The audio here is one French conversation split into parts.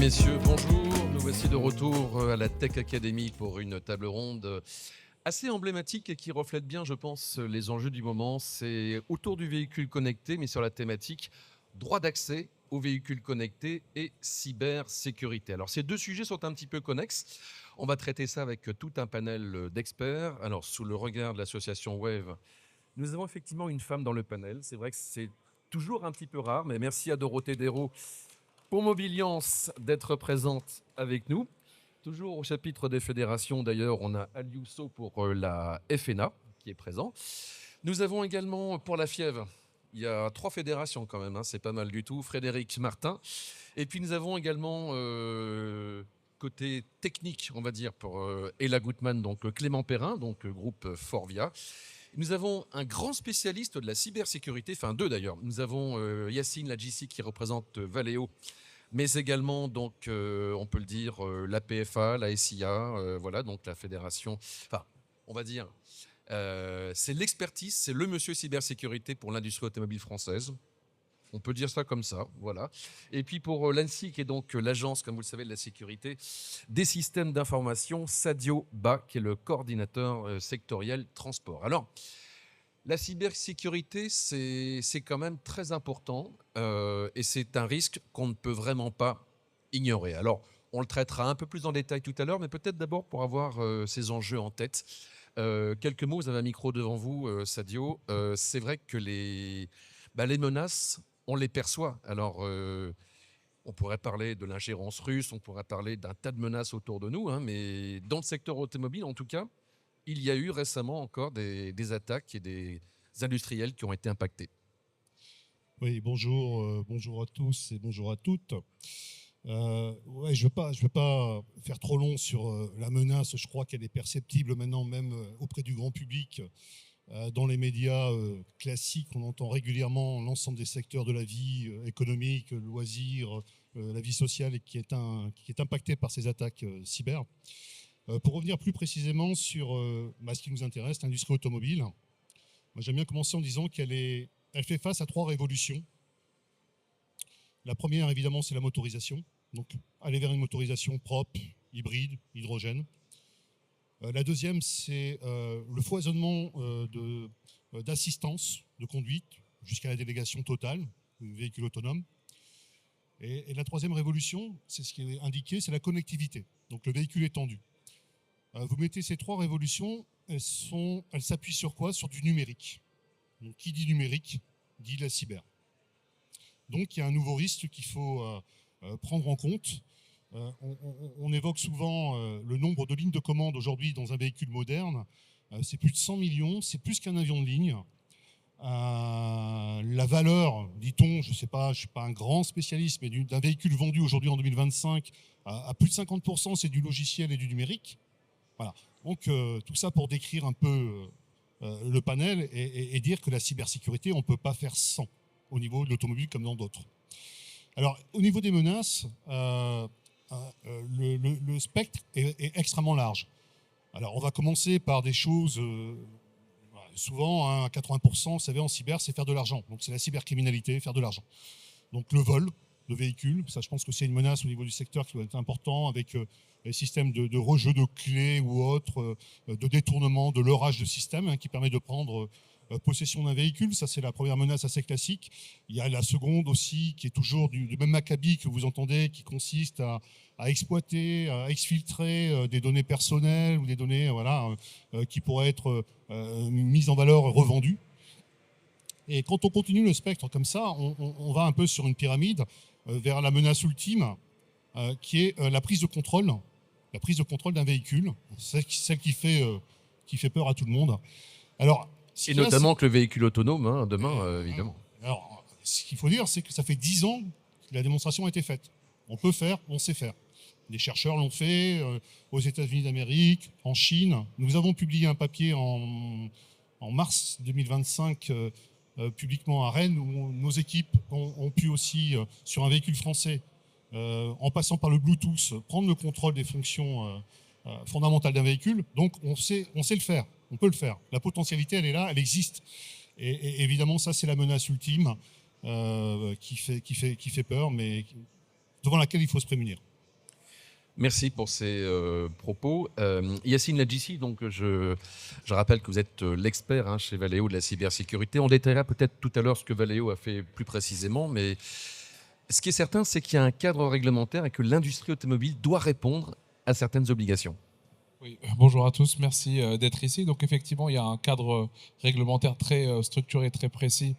messieurs, bonjour. Nous voici de retour à la Tech Academy pour une table ronde assez emblématique et qui reflète bien, je pense, les enjeux du moment. C'est autour du véhicule connecté, mais sur la thématique droit d'accès aux véhicules connectés et cybersécurité. Alors, ces deux sujets sont un petit peu connexes. On va traiter ça avec tout un panel d'experts. Alors, sous le regard de l'association Wave, nous avons effectivement une femme dans le panel. C'est vrai que c'est toujours un petit peu rare, mais merci à Dorothée Dérault pour Mobiliance d'être présente avec nous. Toujours au chapitre des fédérations, d'ailleurs, on a Aliousso pour la FNA qui est présent. Nous avons également pour la Fièvre, il y a 3 fédérations quand même, hein, c'est pas mal du tout, Frédéric Martin. Et puis nous avons également, côté technique, on va dire, pour Ella Gutmann, donc Clément Perrin, donc groupe Forvia. Nous avons un grand spécialiste de la cybersécurité, enfin 2 d'ailleurs. Nous avons Yacine Ladjissi qui représente Valeo, mais également, donc, on peut le dire, la PFA, la SIA, voilà, donc la fédération. Enfin, on va dire, c'est l'expertise, c'est le monsieur cybersécurité pour l'industrie automobile française. On peut dire ça comme ça, voilà. Et puis pour l'ANSSI, qui est donc l'agence, comme vous le savez, de la sécurité des systèmes d'information, Sadio Ba, qui est le coordinateur sectoriel transport. Alors, la cybersécurité, c'est quand même très important et c'est un risque qu'on ne peut vraiment pas ignorer. Alors, on le traitera un peu plus en détail tout à l'heure, mais peut-être d'abord pour avoir ces enjeux en tête. Quelques mots, vous avez un micro devant vous, Sadio. C'est vrai que les menaces, on les perçoit. Alors, on pourrait parler de l'ingérence russe, on pourrait parler d'un tas de menaces autour de nous, hein, mais dans le secteur automobile, en tout cas, il y a eu récemment encore des attaques et des industriels qui ont été impactés. Oui, bonjour, bonjour à tous et bonjour à toutes. Ouais, je ne veux pas faire trop long sur la menace. Je crois qu'elle est perceptible maintenant même auprès du grand public. Dans les médias classiques, on entend régulièrement l'ensemble des secteurs de la vie économique, le loisir, la vie sociale et qui est impactée par ces attaques cyber. Pour revenir plus précisément sur ce qui nous intéresse, l'industrie automobile, moi, j'aime bien commencer en disant qu'elle fait face à 3 révolutions. La première, évidemment, c'est la motorisation. Donc, aller vers une motorisation propre, hybride, hydrogène. La deuxième, c'est le foisonnement d'assistance de conduite jusqu'à la délégation totale du véhicule autonome. Et la troisième révolution, c'est ce qui est indiqué, c'est la connectivité, donc le véhicule étendu. Vous mettez ces 3 révolutions, elles s'appuient sur quoi? Sur du numérique. Donc, qui dit numérique, dit la cyber. Donc, il y a un nouveau risque qu'il faut prendre en compte. On évoque souvent le nombre de lignes de commande aujourd'hui dans un véhicule moderne. C'est plus de 100 millions, c'est plus qu'un avion de ligne. La valeur, dit-on, je ne sais pas, je ne suis pas un grand spécialiste, mais d'un véhicule vendu aujourd'hui en 2025, à plus de 50%, c'est du logiciel et du numérique. Voilà. Donc, tout ça pour décrire un peu le panel et dire que la cybersécurité, on ne peut pas faire sans, au niveau de l'automobile comme dans d'autres. Alors, au niveau des menaces, le spectre est extrêmement large. Alors, on va commencer par des choses, souvent, hein, à 80%, vous savez, en cyber, c'est faire de l'argent. Donc, c'est la cybercriminalité, faire de l'argent. Donc, le vol de véhicules, ça, je pense que c'est une menace au niveau du secteur qui doit être important, avec les systèmes de rejeu de clés ou autres, de détournement, de leurrage de système, hein, qui permet de prendre possession d'un véhicule. Ça, c'est la première menace assez classique. Il y a la seconde aussi, qui est toujours du même acabit que vous entendez, qui consiste à exploiter, à exfiltrer des données personnelles ou des données qui pourraient être mises en valeur et revendues. Et quand on continue le spectre comme ça, on va un peu sur une pyramide vers la menace ultime, qui est la prise de contrôle d'un véhicule, celle qui fait peur à tout le monde. Alors, et notamment que le véhicule autonome, hein, demain, évidemment. Alors, ce qu'il faut dire, c'est que ça fait 10 ans que la démonstration a été faite. On peut faire, on sait faire. Les chercheurs l'ont fait aux États-Unis d'Amérique, en Chine. Nous avons publié un papier en mars 2025 publiquement à Rennes, où nos équipes ont pu aussi, sur un véhicule français, en passant par le Bluetooth, prendre le contrôle des fonctions fondamentales d'un véhicule. Donc, on sait le faire. On peut le faire. La potentialité, elle est là, elle existe. Et évidemment, ça, c'est la menace ultime qui fait peur, mais devant laquelle il faut se prémunir. Merci pour ces propos. Yacine Ladjissi, donc je rappelle que vous êtes l'expert chez Valeo de la cybersécurité. On détaillera peut-être tout à l'heure ce que Valeo a fait plus précisément, mais ce qui est certain, c'est qu'il y a un cadre réglementaire et que l'industrie automobile doit répondre à certaines obligations. Oui, bonjour à tous, merci d'être ici. Donc effectivement, il y a un cadre réglementaire très structuré, très précis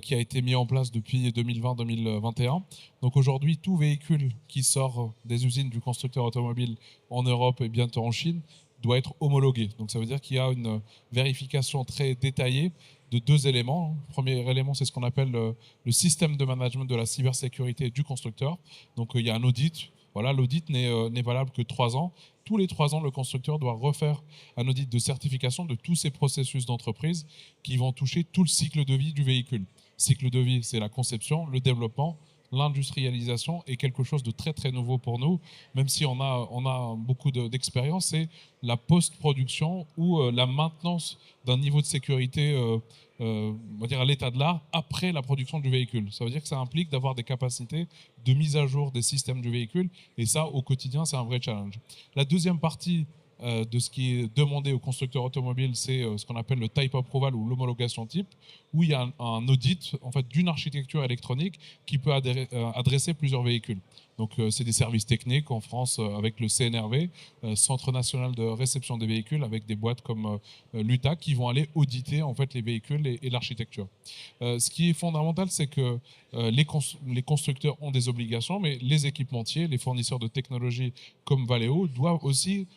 qui a été mis en place depuis 2020-2021. Donc aujourd'hui, tout véhicule qui sort des usines du constructeur automobile en Europe et bientôt en Chine doit être homologué. Donc ça veut dire qu'il y a une vérification très détaillée de deux éléments. Le premier élément, c'est ce qu'on appelle le système de management de la cybersécurité du constructeur. Donc il y a un audit. Voilà, l'audit n'est valable que 3 ans. Tous les 3 ans, le constructeur doit refaire un audit de certification de tous ces processus d'entreprise qui vont toucher tout le cycle de vie du véhicule. Cycle de vie, c'est la conception, le développement, l'industrialisation est quelque chose de très très nouveau pour nous, même si on a beaucoup d'expérience, c'est la post-production ou la maintenance d'un niveau de sécurité on va dire à l'état de l'art après la production du véhicule. Ça veut dire que ça implique d'avoir des capacités de mise à jour des systèmes du véhicule et ça au quotidien c'est un vrai challenge. La deuxième partie de ce qui est demandé aux constructeurs automobiles, c'est ce qu'on appelle le type approval ou l'homologation type, où il y a un audit en fait, d'une architecture électronique qui peut adresser plusieurs véhicules. Donc c'est des services techniques en France avec le CNRV, Centre national de réception des véhicules, avec des boîtes comme l'UTA qui vont aller auditer en fait les véhicules et l'architecture. Ce qui est fondamental, c'est que les constructeurs ont des obligations, mais les équipementiers, les fournisseurs de technologies comme Valeo doivent aussi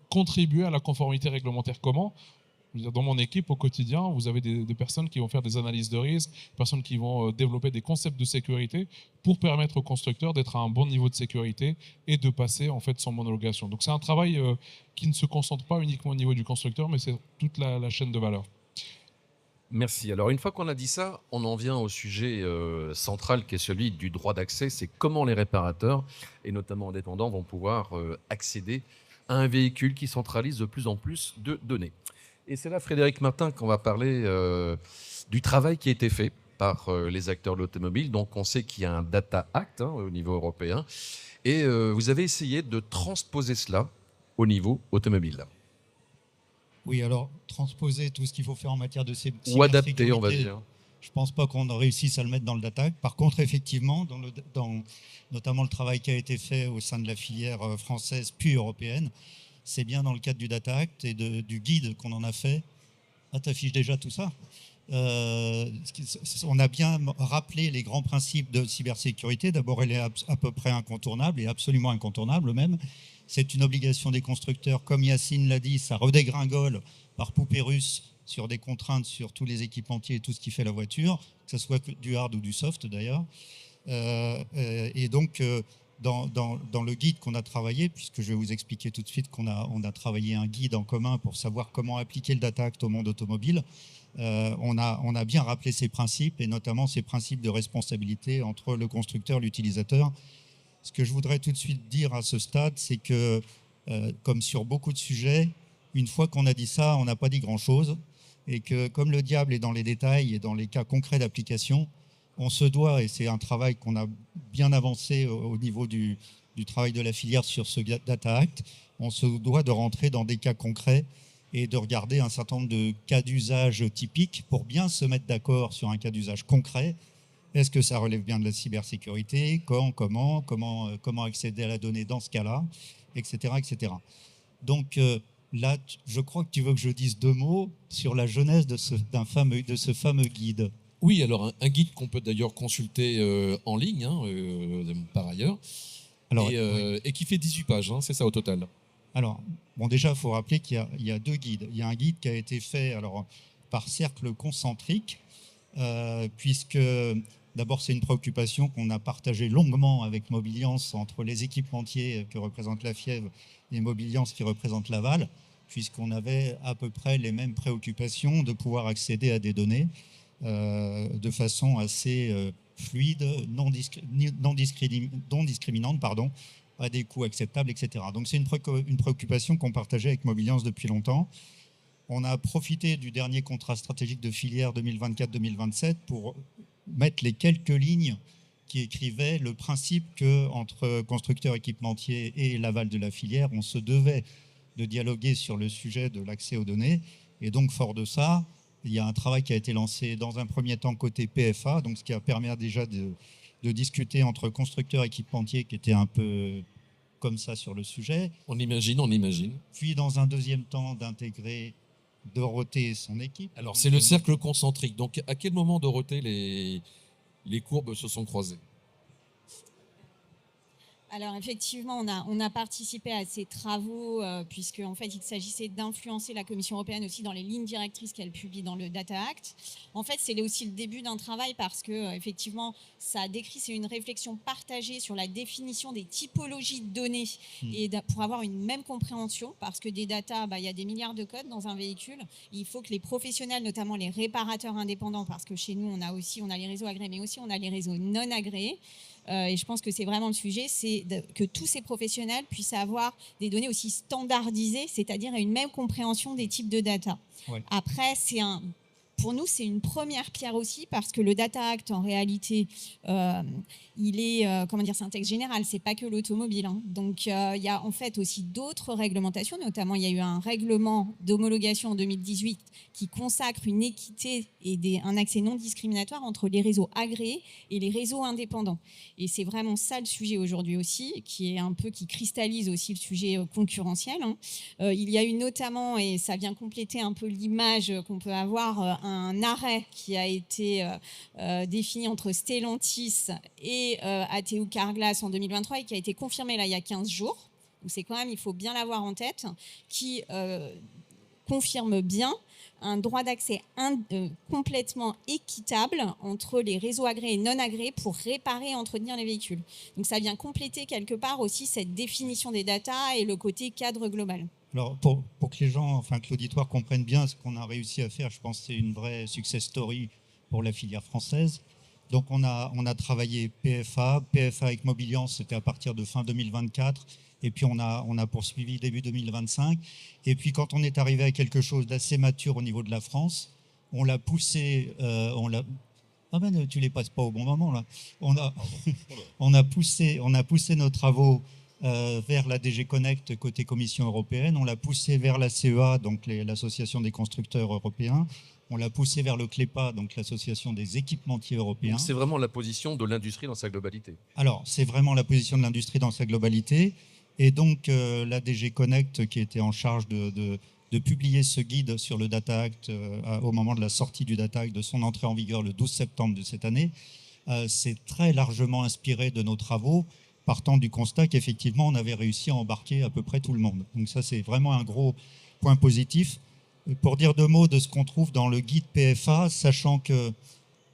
contribuer à la conformité réglementaire. Comment ? Dans mon équipe, au quotidien, vous avez des personnes qui vont faire des analyses de risque, des personnes qui vont développer des concepts de sécurité pour permettre au constructeur d'être à un bon niveau de sécurité et de passer en fait son homologation. Donc c'est un travail qui ne se concentre pas uniquement au niveau du constructeur, mais c'est toute la chaîne de valeur. Merci. Alors une fois qu'on a dit ça, on en vient au sujet central qui est celui du droit d'accès. C'est comment les réparateurs, et notamment indépendants, vont pouvoir accéder à un véhicule qui centralise de plus en plus de données. Et c'est là, Frédéric Martin, qu'on va parler du travail qui a été fait par les acteurs de l'automobile. Donc on sait qu'il y a un Data Act au niveau européen. Et vous avez essayé de transposer cela au niveau automobile. Oui, alors transposer tout ce qu'il faut faire en matière de Ou adapter, on va dire. Je ne pense pas qu'on réussisse à le mettre dans le Data Act. Par contre, effectivement, dans notamment le travail qui a été fait au sein de la filière française puis européenne, c'est bien dans le cadre du Data Act et du guide qu'on en a fait. Ah, t'affiches déjà tout ça. On a bien rappelé les grands principes de cybersécurité. D'abord, elle est à peu près incontournable et absolument incontournable même. C'est une obligation des constructeurs. Comme Yacine l'a dit, ça redégringole par poupée russe sur des contraintes sur tous les équipementiers et tout ce qui fait la voiture, que ce soit du hard ou du soft d'ailleurs. Et donc, dans le guide qu'on a travaillé, puisque je vais vous expliquer tout de suite qu'on a travaillé un guide en commun pour savoir comment appliquer le Data Act au monde automobile, on a bien rappelé ces principes et notamment ces principes de responsabilité entre le constructeur et l'utilisateur. Ce que je voudrais tout de suite dire à ce stade, c'est que, comme sur beaucoup de sujets, une fois qu'on a dit ça, on n'a pas dit grand-chose et que, comme le diable est dans les détails et dans les cas concrets d'application, on se doit, et c'est un travail qu'on a bien avancé au niveau du travail de la filière sur ce Data Act, on se doit de rentrer dans des cas concrets et de regarder un certain nombre de cas d'usage typiques pour bien se mettre d'accord sur un cas d'usage concret. Est-ce que ça relève bien de la cybersécurité ? Quand, comment accéder à la donnée dans ce cas-là, etc., etc. Donc là, je crois que tu veux que je dise 2 mots sur la genèse de ce fameux guide. Oui, alors un guide qu'on peut d'ailleurs consulter en ligne, par ailleurs, Alors, et qui fait 18 pages, c'est ça au total. Alors, bon, déjà, il faut rappeler qu'il y a 2 guides. Il y a un guide qui a été fait par cercle concentrique, puisque d'abord, c'est une préoccupation qu'on a partagée longuement avec Mobiliance entre les équipementiers que représente la Fièvre et Mobiliance qui représente Laval, puisqu'on avait à peu près les mêmes préoccupations de pouvoir accéder à des données de façon assez fluide, non discriminante, à des coûts acceptables, etc. Donc c'est une préoccupation qu'on partageait avec Mobiliance depuis longtemps. On a profité du dernier contrat stratégique de filière 2024-2027 pour mettre les quelques lignes qui écrivait le principe que entre constructeurs équipementiers et l'aval de la filière, on se devait de dialoguer sur le sujet de l'accès aux données. Et donc, fort de ça, il y a un travail qui a été lancé dans un premier temps côté PFA, donc ce qui a permis déjà de discuter entre constructeurs équipementiers qui étaient un peu comme ça sur le sujet. On imagine, on imagine. Puis, dans un deuxième temps, d'intégrer Dorothée et son équipe. Alors, c'est le cercle concentrique. Donc, à quel moment, Dorothée, les courbes se sont croisées? Alors effectivement, on a participé à ces travaux puisque en fait il s'agissait d'influencer la Commission européenne aussi dans les lignes directrices qu'elle publie dans le Data Act. En fait, c'est aussi le début d'un travail parce que effectivement, ça a décrit, c'est une réflexion partagée sur la définition des typologies de données et pour avoir une même compréhension, parce que des data, il y a des milliards de codes dans un véhicule. Il faut que les professionnels, notamment les réparateurs indépendants, parce que chez nous on a les réseaux agréés, mais aussi on a les réseaux non agréés. Et je pense que c'est vraiment le sujet, c'est que tous ces professionnels puissent avoir des données aussi standardisées, c'est-à-dire une même compréhension des types de data. Ouais. Après, pour nous, c'est une première pierre aussi parce que le Data Act, en réalité, il est, c'est un texte général, c'est pas que l'automobile. Hein. Donc, il y a en fait aussi d'autres réglementations, notamment il y a eu un règlement d'homologation en 2018 qui consacre une équité et un accès non discriminatoire entre les réseaux agréés et les réseaux indépendants. Et c'est vraiment ça le sujet aujourd'hui aussi, qui cristallise aussi le sujet concurrentiel. Hein. Il y a eu notamment, et ça vient compléter un peu l'image qu'on peut avoir, un arrêt qui a été défini entre Stellantis et ATU Carglass en 2023 et qui a été confirmé là il y a 15 jours. Donc c'est quand même, il faut bien l'avoir en tête, qui confirme bien un droit d'accès complètement équitable entre les réseaux agréés et non agréés pour réparer et entretenir les véhicules. Donc ça vient compléter quelque part aussi cette définition des data et le côté cadre global. Alors, pour que les gens, que l'auditoire comprenne bien ce qu'on a réussi à faire, je pense que c'est une vraie success story pour la filière française. Donc, on a travaillé PFA avec Mobiliance, c'était à partir de fin 2024. Et puis, on a poursuivi début 2025. Et puis, quand on est arrivé à quelque chose d'assez mature au niveau de la France, on l'a poussé, Ah ben, tu les passes pas au bon moment, là. On a poussé nos travaux vers la DG Connect côté Commission européenne, on l'a poussé vers la CEA, donc l'association des constructeurs européens, on l'a poussé vers le CLEPA, donc l'association des équipementiers européens. Donc c'est vraiment la position de l'industrie dans sa globalité. Alors, c'est vraiment la position de l'industrie dans sa globalité. Et donc, la DG Connect, qui était en charge de publier ce guide sur le Data Act au moment de la sortie du Data Act, de son entrée en vigueur le 12 septembre de cette année, s'est très largement inspiré de nos travaux, partant du constat qu'effectivement, on avait réussi à embarquer à peu près tout le monde. Donc ça, c'est vraiment un gros point positif. Pour dire 2 mots de ce qu'on trouve dans le guide PFA, sachant que,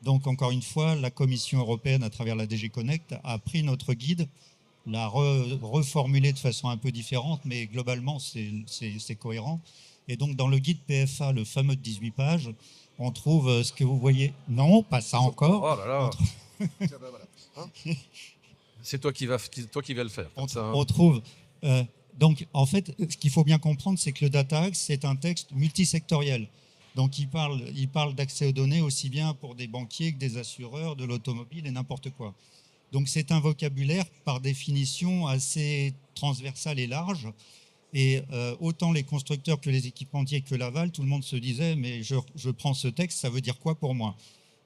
donc encore une fois, la Commission européenne, à travers la DG Connect, a pris notre guide, l'a reformulé de façon un peu différente, mais globalement, c'est cohérent. Et donc, dans le guide PFA, le fameux de 18 pages, on trouve ce que vous voyez. Non, pas ça encore. Oh là là. Tiens, ben voilà. Hein, c'est toi qui vas le faire. On trouve. Donc, en fait, ce qu'il faut bien comprendre, c'est que le Data Act, c'est un texte multisectoriel. Donc, il parle d'accès aux données aussi bien pour des banquiers que des assureurs, de l'automobile et n'importe quoi. Donc, c'est un vocabulaire, par définition, assez transversal et large. Et autant les constructeurs que les équipementiers que l'aval, tout le monde se disait, mais je prends ce texte, ça veut dire quoi pour moi?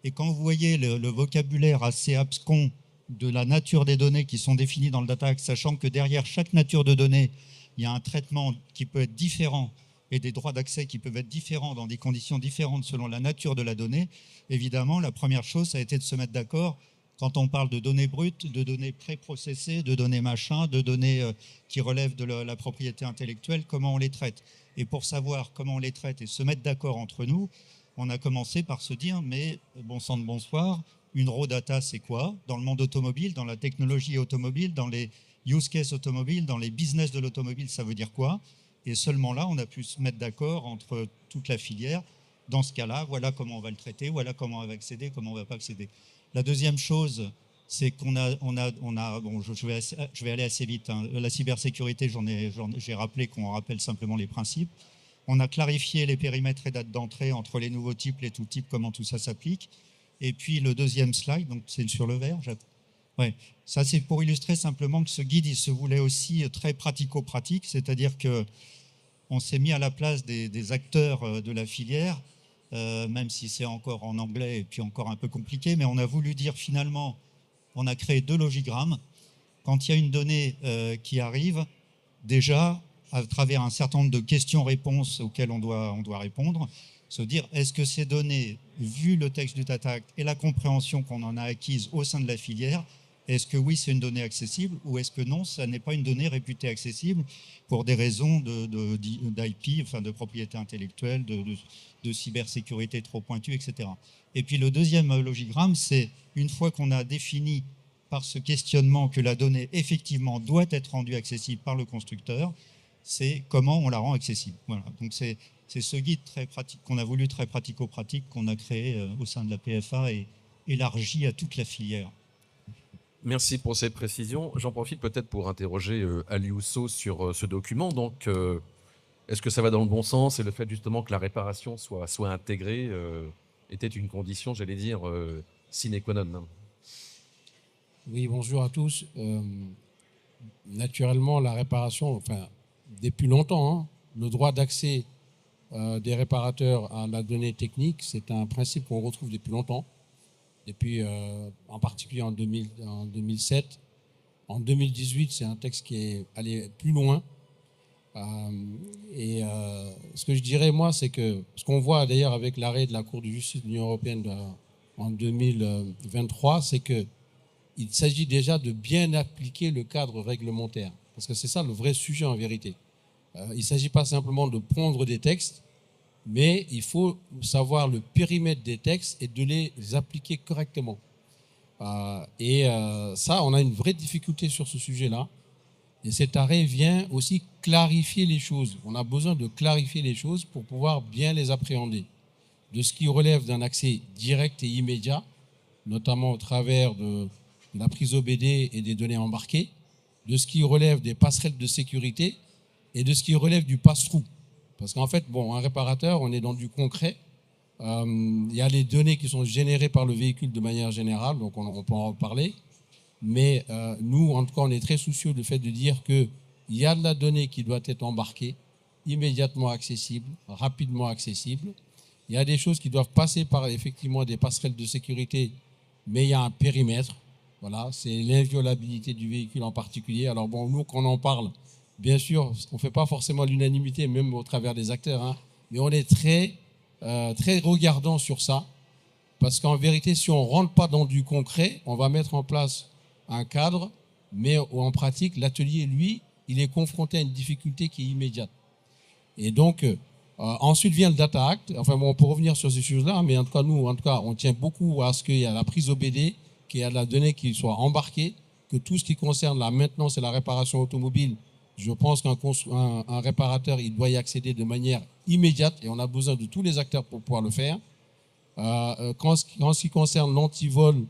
Et quand vous voyez le vocabulaire assez abscon de la nature des données qui sont définies dans le Data Act, sachant que derrière chaque nature de données, il y a un traitement qui peut être différent et des droits d'accès qui peuvent être différents dans des conditions différentes selon la nature de la donnée, évidemment, la première chose, ça a été de se mettre d'accord quand on parle de données brutes, de données préprocessées, de données machin, de données qui relèvent de la propriété intellectuelle, comment on les traite. Et pour savoir comment on les traite et se mettre d'accord entre nous, on a commencé par se dire, mais bon sang de bonsoir, une raw data, c'est quoi? Dans le monde automobile, dans la technologie automobile, dans les use cases automobiles, dans les business de l'automobile, ça veut dire quoi? Et seulement là, on a pu se mettre d'accord entre toute la filière. Dans ce cas-là, voilà comment on va le traiter, voilà comment on va accéder, comment on ne va pas accéder. La deuxième chose, c'est qu'on bon, je vais aller assez vite. Hein. La cybersécurité, j'ai rappelé qu'on rappelle simplement les principes. On a clarifié les périmètres et dates d'entrée entre les nouveaux types, les tout types, comment tout ça s'applique. Et puis le deuxième slide, donc c'est sur le vert. Ouais, ça c'est pour illustrer simplement que ce guide, il se voulait aussi très pratico-pratique, c'est-à-dire que on s'est mis à la place des acteurs de la filière, même si c'est encore en anglais et puis encore un peu compliqué, mais on a voulu dire finalement, on a créé 2 logigrammes. Quand il y a une donnée qui arrive, déjà, à travers un certain nombre de questions-réponses auxquelles on doit répondre, se dire, est-ce que ces données, vu le texte du Data Act et la compréhension qu'on en a acquise au sein de la filière, est-ce que oui, c'est une donnée accessible ou est-ce que non, ça n'est pas une donnée réputée accessible pour des raisons d'IP, enfin de propriété intellectuelle, de cybersécurité trop pointue, etc. Et puis le deuxième logigramme, c'est une fois qu'on a défini par ce questionnement que la donnée effectivement doit être rendue accessible par le constructeur, c'est comment on la rend accessible. Voilà. Donc c'est ce guide très pratique qu'on a voulu très pratico-pratique qu'on a créé au sein de la PFA et élargi à toute la filière. Merci pour ces précisions. J'en profite peut-être pour interroger Ali Ousso sur ce document. Donc, est-ce que ça va dans le bon sens et le fait justement que la réparation soit intégrée était une condition, j'allais dire, sine qua non? Oui, bonjour à tous. Naturellement, la réparation, enfin, depuis longtemps, hein, le droit d'accès des réparateurs à la donnée technique, c'est un principe qu'on retrouve depuis longtemps. Depuis, en particulier en 2007. En 2018, c'est un texte qui est allé plus loin. Ce que je dirais, moi, c'est que ce qu'on voit d'ailleurs avec l'arrêt de la Cour de justice de l'Union européenne en 2023, c'est qu'il s'agit déjà de bien appliquer le cadre réglementaire. Parce que c'est ça le vrai sujet en vérité. Il ne s'agit pas simplement de pondre des textes, mais il faut savoir le périmètre des textes et de les appliquer correctement. Ça, on a une vraie difficulté sur ce sujet-là. Et cet arrêt vient aussi clarifier les choses. On a besoin de clarifier les choses pour pouvoir bien les appréhender. De ce qui relève d'un accès direct et immédiat, notamment au travers de la prise OBD et des données embarquées, de ce qui relève des passerelles de sécurité et de ce qui relève du pass-through. Parce qu'en fait, bon, un réparateur, on est dans du concret. Il y a les données qui sont générées par le véhicule de manière générale, donc on peut en reparler. Mais nous, en tout cas, on est très soucieux du fait de dire qu'il y a de la donnée qui doit être embarquée, immédiatement accessible, rapidement accessible. Il y a des choses qui doivent passer par effectivement des passerelles de sécurité, mais il y a un périmètre. Voilà, c'est l'inviolabilité du véhicule en particulier. Alors bon, nous, quand on en parle, bien sûr, on ne fait pas forcément l'unanimité, même au travers des acteurs, hein, mais on est très regardant sur ça, parce qu'en vérité, si on ne rentre pas dans du concret, on va mettre en place un cadre, mais en pratique, l'atelier, lui, il est confronté à une difficulté qui est immédiate. Et donc, ensuite vient le Data Act. Enfin bon, on peut revenir sur ces choses-là, mais en tout cas, nous, on tient beaucoup à ce qu'il y ait la prise OBD, qu'il y ait de la donnée qui soit embarquée, que tout ce qui concerne la maintenance et la réparation automobile, je pense qu'un réparateur, il doit y accéder de manière immédiate et on a besoin de tous les acteurs pour pouvoir le faire. En ce qui concerne l'antivol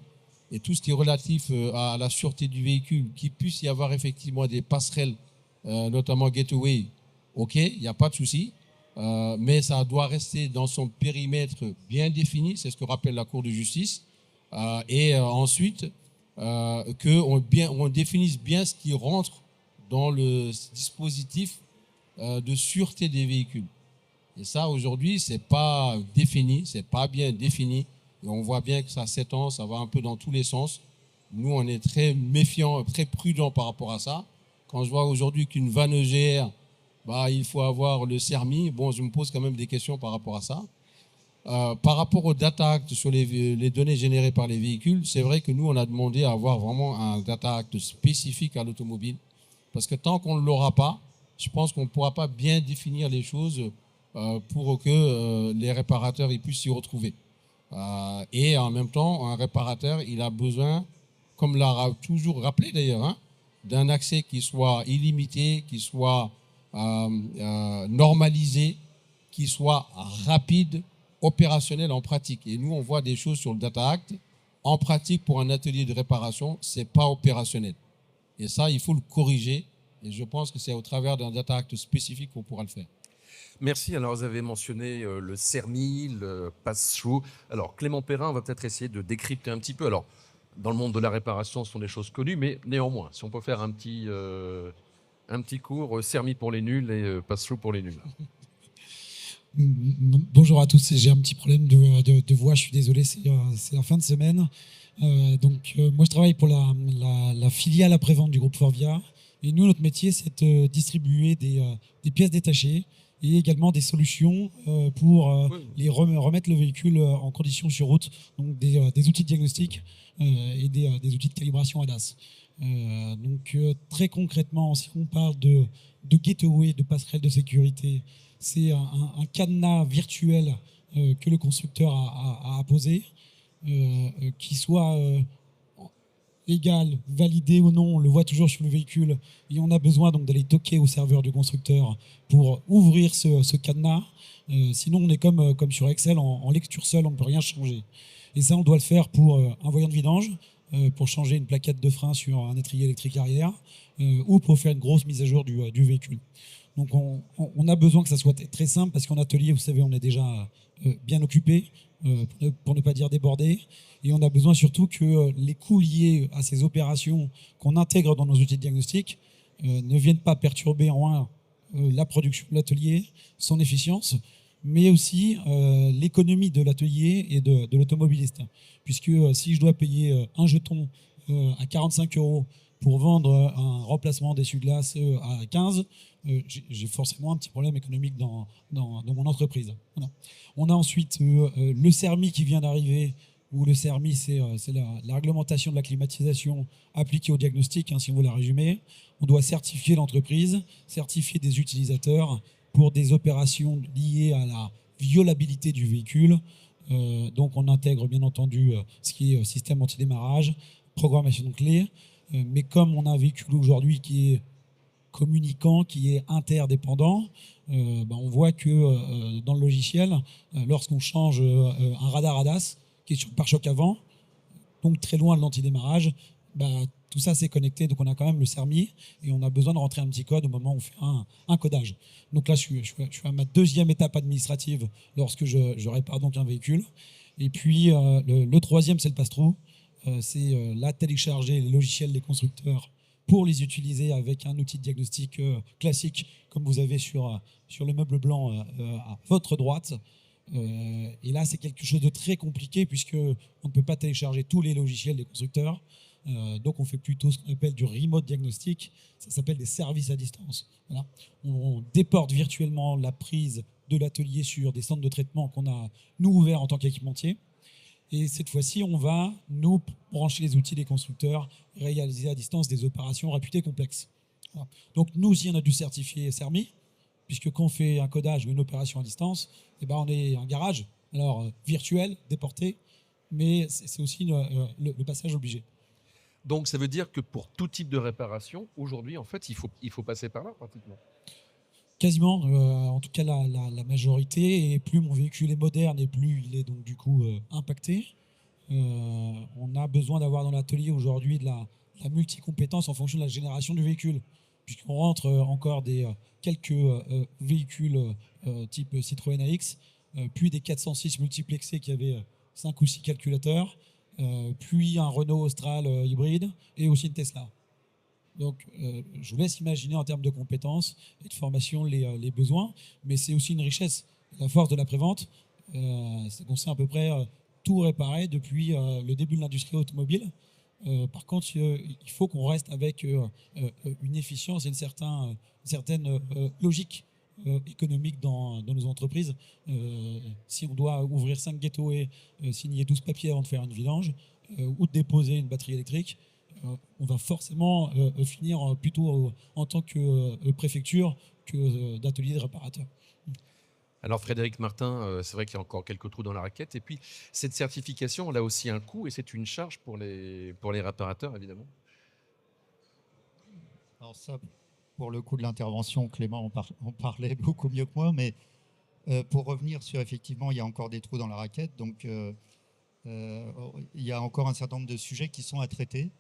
et tout ce qui est relatif à la sûreté du véhicule, qu'il puisse y avoir effectivement des passerelles, notamment Gateway, ok, il n'y a pas de souci, mais ça doit rester dans son périmètre bien défini, c'est ce que rappelle la Cour de justice, ensuite qu'on définisse bien ce qui rentre dans le dispositif de sûreté des véhicules. Et ça, aujourd'hui, c'est pas défini, c'est pas bien défini. Et on voit bien que ça s'étend, ça va un peu dans tous les sens. Nous, on est très méfiants, très prudents par rapport à ça. Quand je vois aujourd'hui qu'une vanne EGR, il faut avoir le CERMI, bon, je me pose quand même des questions par rapport à ça. Par rapport au Data Act sur les données générées par les véhicules, c'est vrai que nous, on a demandé à avoir vraiment un Data Act spécifique à l'automobile. Parce que tant qu'on ne l'aura pas, je pense qu'on ne pourra pas bien définir les choses pour que les réparateurs ils puissent s'y retrouver. Et en même temps, un réparateur, il a besoin, comme l'a toujours rappelé d'ailleurs, hein, d'un accès qui soit illimité, qui soit normalisé, qui soit rapide, opérationnel en pratique. Et nous, on voit des choses sur le Data Act. En pratique, pour un atelier de réparation, ce n'est pas opérationnel. Et ça, il faut le corriger. Et je pense que c'est au travers d'un Data Act spécifique qu'on pourra le faire. Merci. Alors, vous avez mentionné le CERMI, le pass-through. Alors, Clément Perrin, on va peut-être essayer de décrypter un petit peu. Alors, dans le monde de la réparation, ce sont des choses connues, mais néanmoins, si on peut faire un petit cours, Sermi pour les nuls et Pass-through pour les nuls. Bonjour à tous, j'ai un petit problème de voix, je suis désolé, c'est la fin de semaine. Moi je travaille pour la filiale après-vente du groupe Forvia, et nous notre métier c'est de distribuer des pièces détachées et également des solutions pour remettre le véhicule en condition sur route, donc des outils de diagnostic et des outils de calibration ADAS. Très concrètement, si on parle de gateway, de passerelle de sécurité, c'est un cadenas virtuel que le constructeur a posé, qui soit légal, validé ou non, on le voit toujours sur le véhicule, et on a besoin donc d'aller toquer au serveur du constructeur pour ouvrir ce cadenas. Sinon, on est comme sur Excel, en lecture seule, on ne peut rien changer. Et ça, on doit le faire pour un voyant de vidange, pour changer une plaquette de frein sur un étrier électrique arrière, ou pour faire une grosse mise à jour du véhicule. Donc on a besoin que ça soit très simple, parce qu'en atelier, vous savez, on est déjà bien occupé, pour ne pas dire débordé, et on a besoin surtout que les coûts liés à ces opérations qu'on intègre dans nos outils de diagnostic ne viennent pas perturber la production de l'atelier, son efficience, mais aussi l'économie de l'atelier et de l'automobiliste. Puisque si je dois payer un jeton à 45 € pour vendre un remplacement d'essuie-glace à 15, j'ai forcément un petit problème économique dans mon entreprise. Voilà. On a ensuite le CERMI qui vient d'arriver, où le CERMI, c'est la réglementation de la climatisation appliquée au diagnostic, si on veut la résumer. On doit certifier l'entreprise, certifier des utilisateurs pour des opérations liées à la violabilité du véhicule. Donc on intègre bien entendu ce qui est système anti-démarrage, programmation de clés, mais comme on a un véhicule aujourd'hui qui est communicant, qui est interdépendant, on voit que dans le logiciel, lorsqu'on change un radar ADAS qui est sur le pare-choc avant, donc très loin de l'antidémarrage, tout ça c'est connecté, donc on a quand même le CERMI, et on a besoin de rentrer un petit code au moment où on fait un codage. Donc là je suis à ma deuxième étape administrative lorsque je répare donc un véhicule. Et puis le troisième, c'est le pass-through. C'est là télécharger les logiciels des constructeurs pour les utiliser avec un outil de diagnostic classique, comme vous avez sur le meuble blanc à votre droite. Et là, c'est quelque chose de très compliqué, puisqu'on ne peut pas télécharger tous les logiciels des constructeurs. Donc, on fait plutôt ce qu'on appelle du remote diagnostic. Ça s'appelle des services à distance. Voilà. On déporte virtuellement la prise de l'atelier sur des centres de traitement qu'on a, nous, ouverts en tant qu'équipementier. Et cette fois-ci, on va, nous, brancher les outils des constructeurs, réaliser à distance des opérations réputées complexes. Voilà. Donc, nous aussi, on a dû certifier CERMI, puisque quand on fait un codage ou une opération à distance, on est un garage, alors virtuel, déporté, mais c'est aussi le passage obligé. Donc, ça veut dire que pour tout type de réparation, aujourd'hui, en fait, il faut passer par là, pratiquement. Quasiment, en tout cas la majorité, et plus mon véhicule est moderne et plus il est donc du coup impacté. On a besoin d'avoir dans l'atelier aujourd'hui de la multicompétence en fonction de la génération du véhicule, puisqu'on rentre encore quelques véhicules type Citroën AX, puis des 406 multiplexés qui avaient 5 ou 6 calculateurs, puis un Renault Austral hybride et aussi une Tesla. Donc, je vous laisse imaginer en termes de compétences et de formation les besoins, mais c'est aussi une richesse. La force de la prévente, c'est qu'on sait à peu près tout réparer depuis le début de l'industrie automobile. Par contre, il faut qu'on reste avec une efficience et une certaine logique économique dans nos entreprises. Si on doit ouvrir 5 gateways, signer 12 papiers avant de faire une vidange, ou de déposer une batterie électrique, on va forcément finir plutôt en tant que préfecture que d'atelier de réparateur. Alors Frédéric Martin, c'est vrai qu'il y a encore quelques trous dans la raquette. Et puis, cette certification, elle a aussi un coût et c'est une charge pour les réparateurs, évidemment. Alors ça, pour le coup de l'intervention, Clément en parlait beaucoup mieux que moi, mais pour revenir sur, effectivement, il y a encore des trous dans la raquette, donc il y a encore un certain nombre de sujets qui sont à traiter.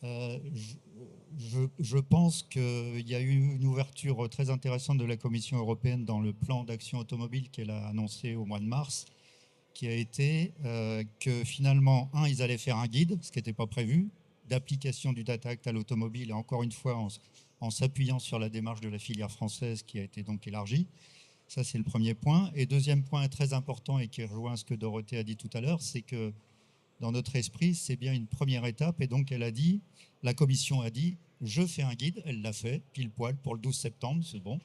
Je pense qu'il y a eu une ouverture très intéressante de la Commission européenne dans le plan d'action automobile qu'elle a annoncé au mois de mars, qui a été que finalement, ils allaient faire un guide, ce qui n'était pas prévu, d'application du Data Act à l'automobile, et encore une fois en s'appuyant sur la démarche de la filière française qui a été donc élargie. Ça, c'est le premier point. Et deuxième point très important et qui rejoint ce que Dorothée a dit tout à l'heure, c'est que dans notre esprit, c'est bien une première étape. Et donc, la commission a dit, je fais un guide. Elle l'a fait, pile poil, pour le 12 septembre, c'est bon,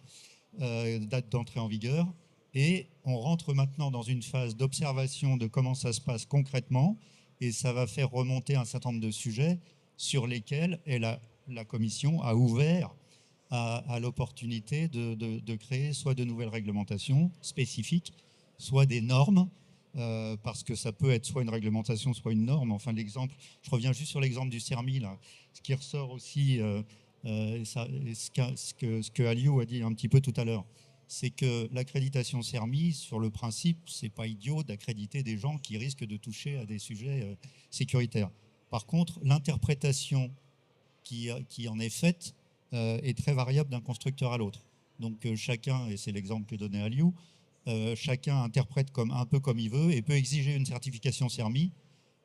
date d'entrée en vigueur. Et on rentre maintenant dans une phase d'observation de comment ça se passe concrètement. Et ça va faire remonter un certain nombre de sujets sur lesquels la commission a ouvert à l'opportunité de créer soit de nouvelles réglementations spécifiques, soit des normes, parce que ça peut être soit une réglementation, soit une norme. Enfin, je reviens juste sur l'exemple du CERMI, là. Ce qui ressort aussi, ce que Aliou a dit un petit peu tout à l'heure, c'est que l'accréditation CERMI, sur le principe, c'est pas idiot d'accréditer des gens qui risquent de toucher à des sujets sécuritaires. Par contre, l'interprétation qui en est faite est très variable d'un constructeur à l'autre. Donc chacun, et c'est l'exemple que donnait Aliou, chacun interprète un peu comme il veut et peut exiger une certification CERMI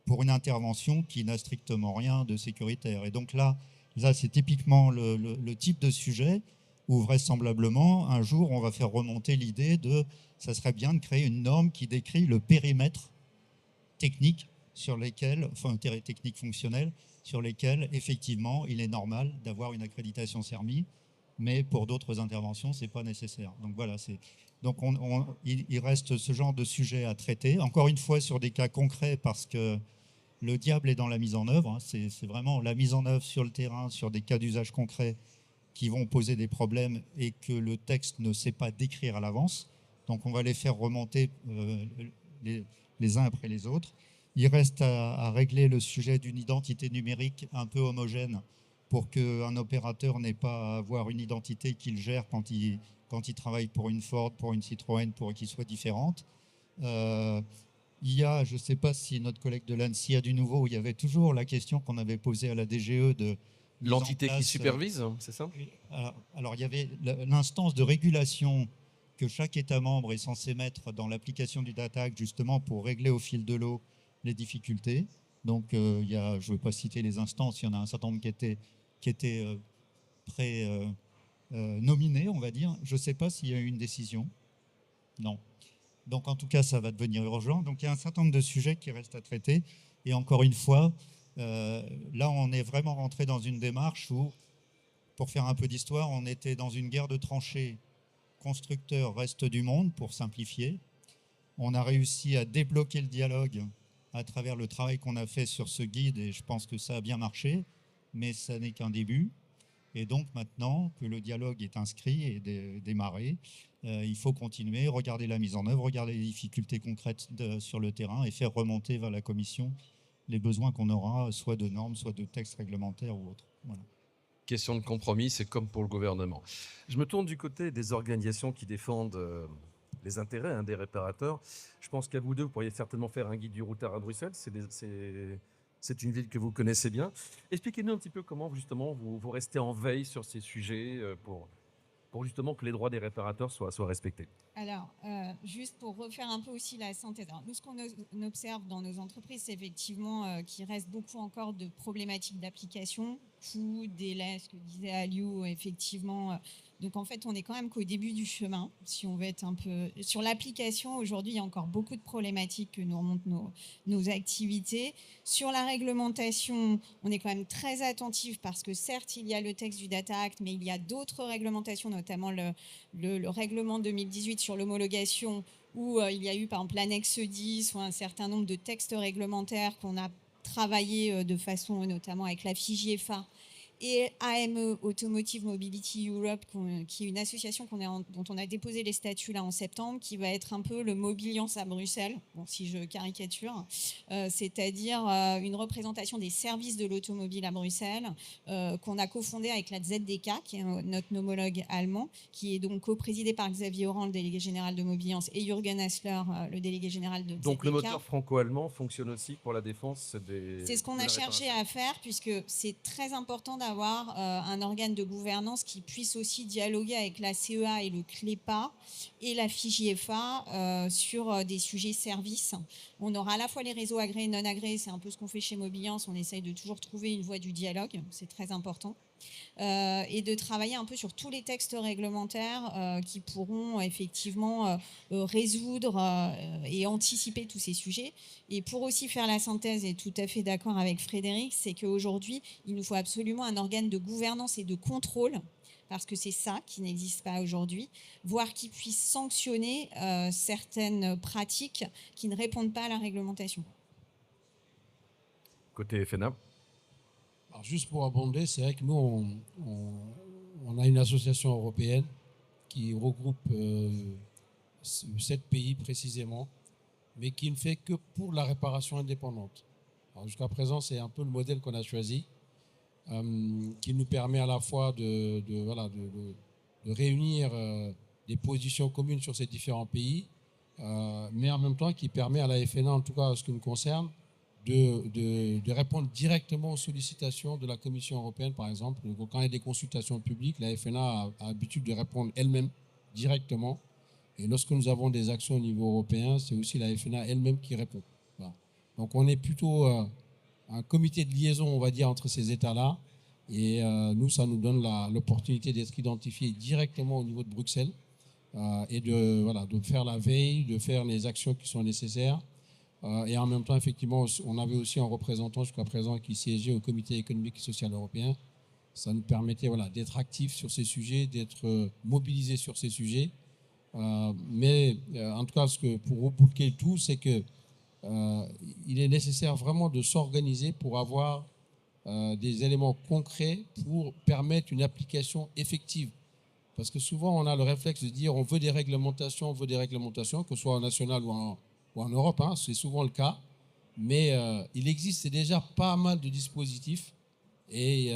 pour une intervention qui n'a strictement rien de sécuritaire. Et donc là c'est typiquement le type de sujet où vraisemblablement, un jour, on va faire remonter l'idée ça serait bien de créer une norme qui décrit le périmètre technique technique fonctionnelle, sur lesquels, effectivement, il est normal d'avoir une accréditation CERMI, mais pour d'autres interventions, ce n'est pas nécessaire. Donc voilà, donc il reste ce genre de sujet à traiter, encore une fois sur des cas concrets, parce que le diable est dans la mise en œuvre. Hein. C'est vraiment la mise en œuvre sur le terrain, sur des cas d'usage concrets qui vont poser des problèmes et que le texte ne sait pas décrire à l'avance. Donc on va les faire remonter les uns après les autres. Il reste à régler le sujet d'une identité numérique un peu homogène pour qu'un opérateur n'ait pas à avoir une identité qu'il gère quand il travaille pour une Ford, pour une Citroën, pour qu'il soit différente. Il y a, je ne sais pas si notre collègue de l'ANSSI a du nouveau, il y avait toujours la question qu'on avait posée à la DGE de l'entité qui supervise, c'est ça? Alors, il y avait l'instance de régulation que chaque État membre est censé mettre dans l'application du Data Act, justement pour régler au fil de l'eau les difficultés. Donc, je ne vais pas citer les instances, il y en a un certain nombre qui étaient nominés, on va dire. Je ne sais pas s'il y a eu une décision. Non. Donc, en tout cas, ça va devenir urgent. Donc, il y a un certain nombre de sujets qui restent à traiter. Et encore une fois, là, on est vraiment rentré dans une démarche où, pour faire un peu d'histoire, on était dans une guerre de tranchées constructeur reste du monde, pour simplifier. On a réussi à débloquer le dialogue à travers le travail qu'on a fait sur ce guide, et je pense que ça a bien marché, mais ça n'est qu'un début. Et donc maintenant que le dialogue est inscrit et démarré, il faut continuer, regarder la mise en œuvre, regarder les difficultés concrètes sur le terrain et faire remonter vers la commission les besoins qu'on aura, soit de normes, soit de textes réglementaires ou autres. Voilà. Question de compromis, c'est comme pour le gouvernement. Je me tourne du côté des organisations qui défendent les intérêts des réparateurs. Je pense qu'à vous deux, vous pourriez certainement faire un guide du routard à Bruxelles. C'est une ville que vous connaissez bien. Expliquez-nous un petit peu comment justement vous restez en veille sur ces sujets pour justement que les droits des réparateurs soient respectés. Alors, juste pour refaire un peu aussi la synthèse. Alors, nous, ce qu'on observe dans nos entreprises, c'est effectivement qu'il reste beaucoup encore de problématiques d'application, coûts, délais, ce que disait Aliou, effectivement. Donc, en fait, on est quand même qu'au début du chemin, si on veut être un peu... Sur l'application, aujourd'hui, il y a encore beaucoup de problématiques que nous remontent nos activités. Sur la réglementation, on est quand même très attentif parce que certes, il y a le texte du Data Act, mais il y a d'autres réglementations, notamment le règlement 2018 sur l'homologation, où il y a eu par exemple l'annexe 10 ou un certain nombre de textes réglementaires qu'on a travaillé de façon notamment avec la FIGIEFA et AME, Automotive Mobility Europe, qui est une association dont on a déposé les statuts là en septembre, qui va être un peu le Mobiliance à Bruxelles, bon, si je caricature, c'est-à-dire une représentation des services de l'automobile à Bruxelles, qu'on a cofondé avec la ZDK, qui est notre homologue allemand, qui est donc coprésidé par Xavier Oran, le délégué général de Mobiliance, et Jürgen Hassler, le délégué général de ZDK. Donc le moteur franco-allemand fonctionne aussi pour la défense des... C'est ce qu'on a cherché à faire, puisque c'est très important d'avoir avoir un organe de gouvernance qui puisse aussi dialoguer avec la CEA et le CLEPA et la FIGFA sur des sujets services. On aura à la fois les réseaux agréés et non agréés, c'est un peu ce qu'on fait chez Mobiliance, on essaye de toujours trouver une voie du dialogue, c'est très important. Et de travailler un peu sur tous les textes réglementaires qui pourront effectivement résoudre et anticiper tous ces sujets. Et pour aussi faire la synthèse, et tout à fait d'accord avec Frédéric, c'est qu'aujourd'hui, il nous faut absolument un organe de gouvernance et de contrôle, parce que c'est ça qui n'existe pas aujourd'hui, voire qui puisse sanctionner certaines pratiques qui ne répondent pas à la réglementation. Côté FNA. Alors juste pour abonder, c'est vrai que nous, on a une association européenne qui regroupe 7 pays précisément, mais qui ne fait que pour la réparation indépendante. Jusqu'à présent, c'est un peu le modèle qu'on a choisi, qui nous permet à la fois de réunir des positions communes sur ces différents pays, mais en même temps qui permet à la FNA, en tout cas en ce qui nous concerne, de répondre directement aux sollicitations de la Commission européenne, par exemple. Donc, quand il y a des consultations publiques, la FNA a l'habitude de répondre elle-même directement. Et lorsque nous avons des actions au niveau européen, c'est aussi la FNA elle-même qui répond. Voilà. Donc on est plutôt un comité de liaison, on va dire, entre ces États-là. Et nous, ça nous donne l'opportunité d'être identifiés directement au niveau de Bruxelles et de faire la veille, de faire les actions qui sont nécessaires. Et en même temps, effectivement, on avait aussi un représentant jusqu'à présent qui siégeait au Comité économique et social européen. Ça nous permettait d'être actifs sur ces sujets, d'être mobilisés sur ces sujets. Mais en tout cas, pour reboucler le tout, c'est que il est nécessaire vraiment de s'organiser pour avoir des éléments concrets pour permettre une application effective. Parce que souvent, on a le réflexe de dire on veut des réglementations, que ce soit en national ou en Europe, hein, c'est souvent le cas. Mais il existe déjà pas mal de dispositifs et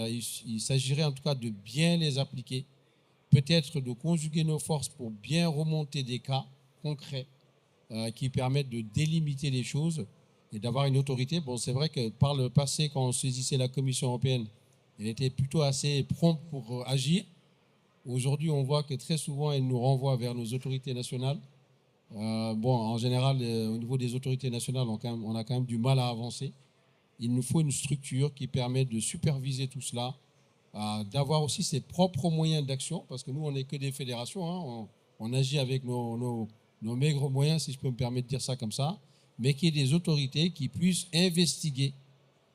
il s'agirait en tout cas de bien les appliquer. Peut-être de conjuguer nos forces pour bien remonter des cas concrets qui permettent de délimiter les choses et d'avoir une autorité. Bon, c'est vrai que par le passé, quand on saisissait la Commission européenne, elle était plutôt assez prompte pour agir. Aujourd'hui, on voit que très souvent, elle nous renvoie vers nos autorités nationales. En général, au niveau des autorités nationales, on a quand même du mal à avancer. Il nous faut une structure qui permette de superviser tout cela, d'avoir aussi ses propres moyens d'action, parce que nous, on n'est que des fédérations, hein, on agit avec nos maigres moyens, si je peux me permettre de dire ça comme ça, mais qu'il y ait des autorités qui puissent investiguer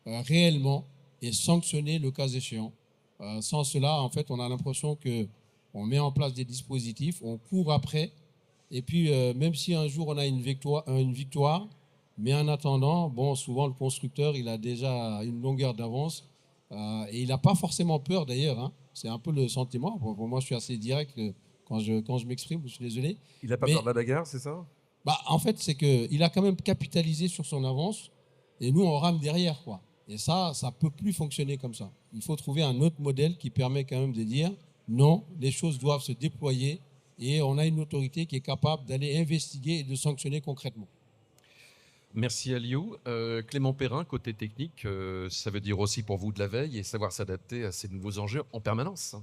réellement et sanctionner le cas échéant. Sans cela, en fait, on a l'impression qu'on met en place des dispositifs, on court après, et puis même si un jour on a une victoire, mais en attendant, souvent le constructeur, il a déjà une longueur d'avance, et il n'a pas forcément peur d'ailleurs, hein. C'est un peu le sentiment. Pour moi, je suis assez direct quand je m'exprime, je suis désolé. Il n'a pas peur de la bagarre, c'est ça ? En fait, c'est qu'il a quand même capitalisé sur son avance et nous, on rame derrière, quoi. Et ça ne peut plus fonctionner comme ça. Il faut trouver un autre modèle qui permet quand même de dire non, les choses doivent se déployer et on a une autorité qui est capable d'aller investiguer et de sanctionner concrètement. Merci Aliou. Clément Perrin, côté technique, ça veut dire aussi pour vous de la veille et savoir s'adapter à ces nouveaux enjeux en permanence.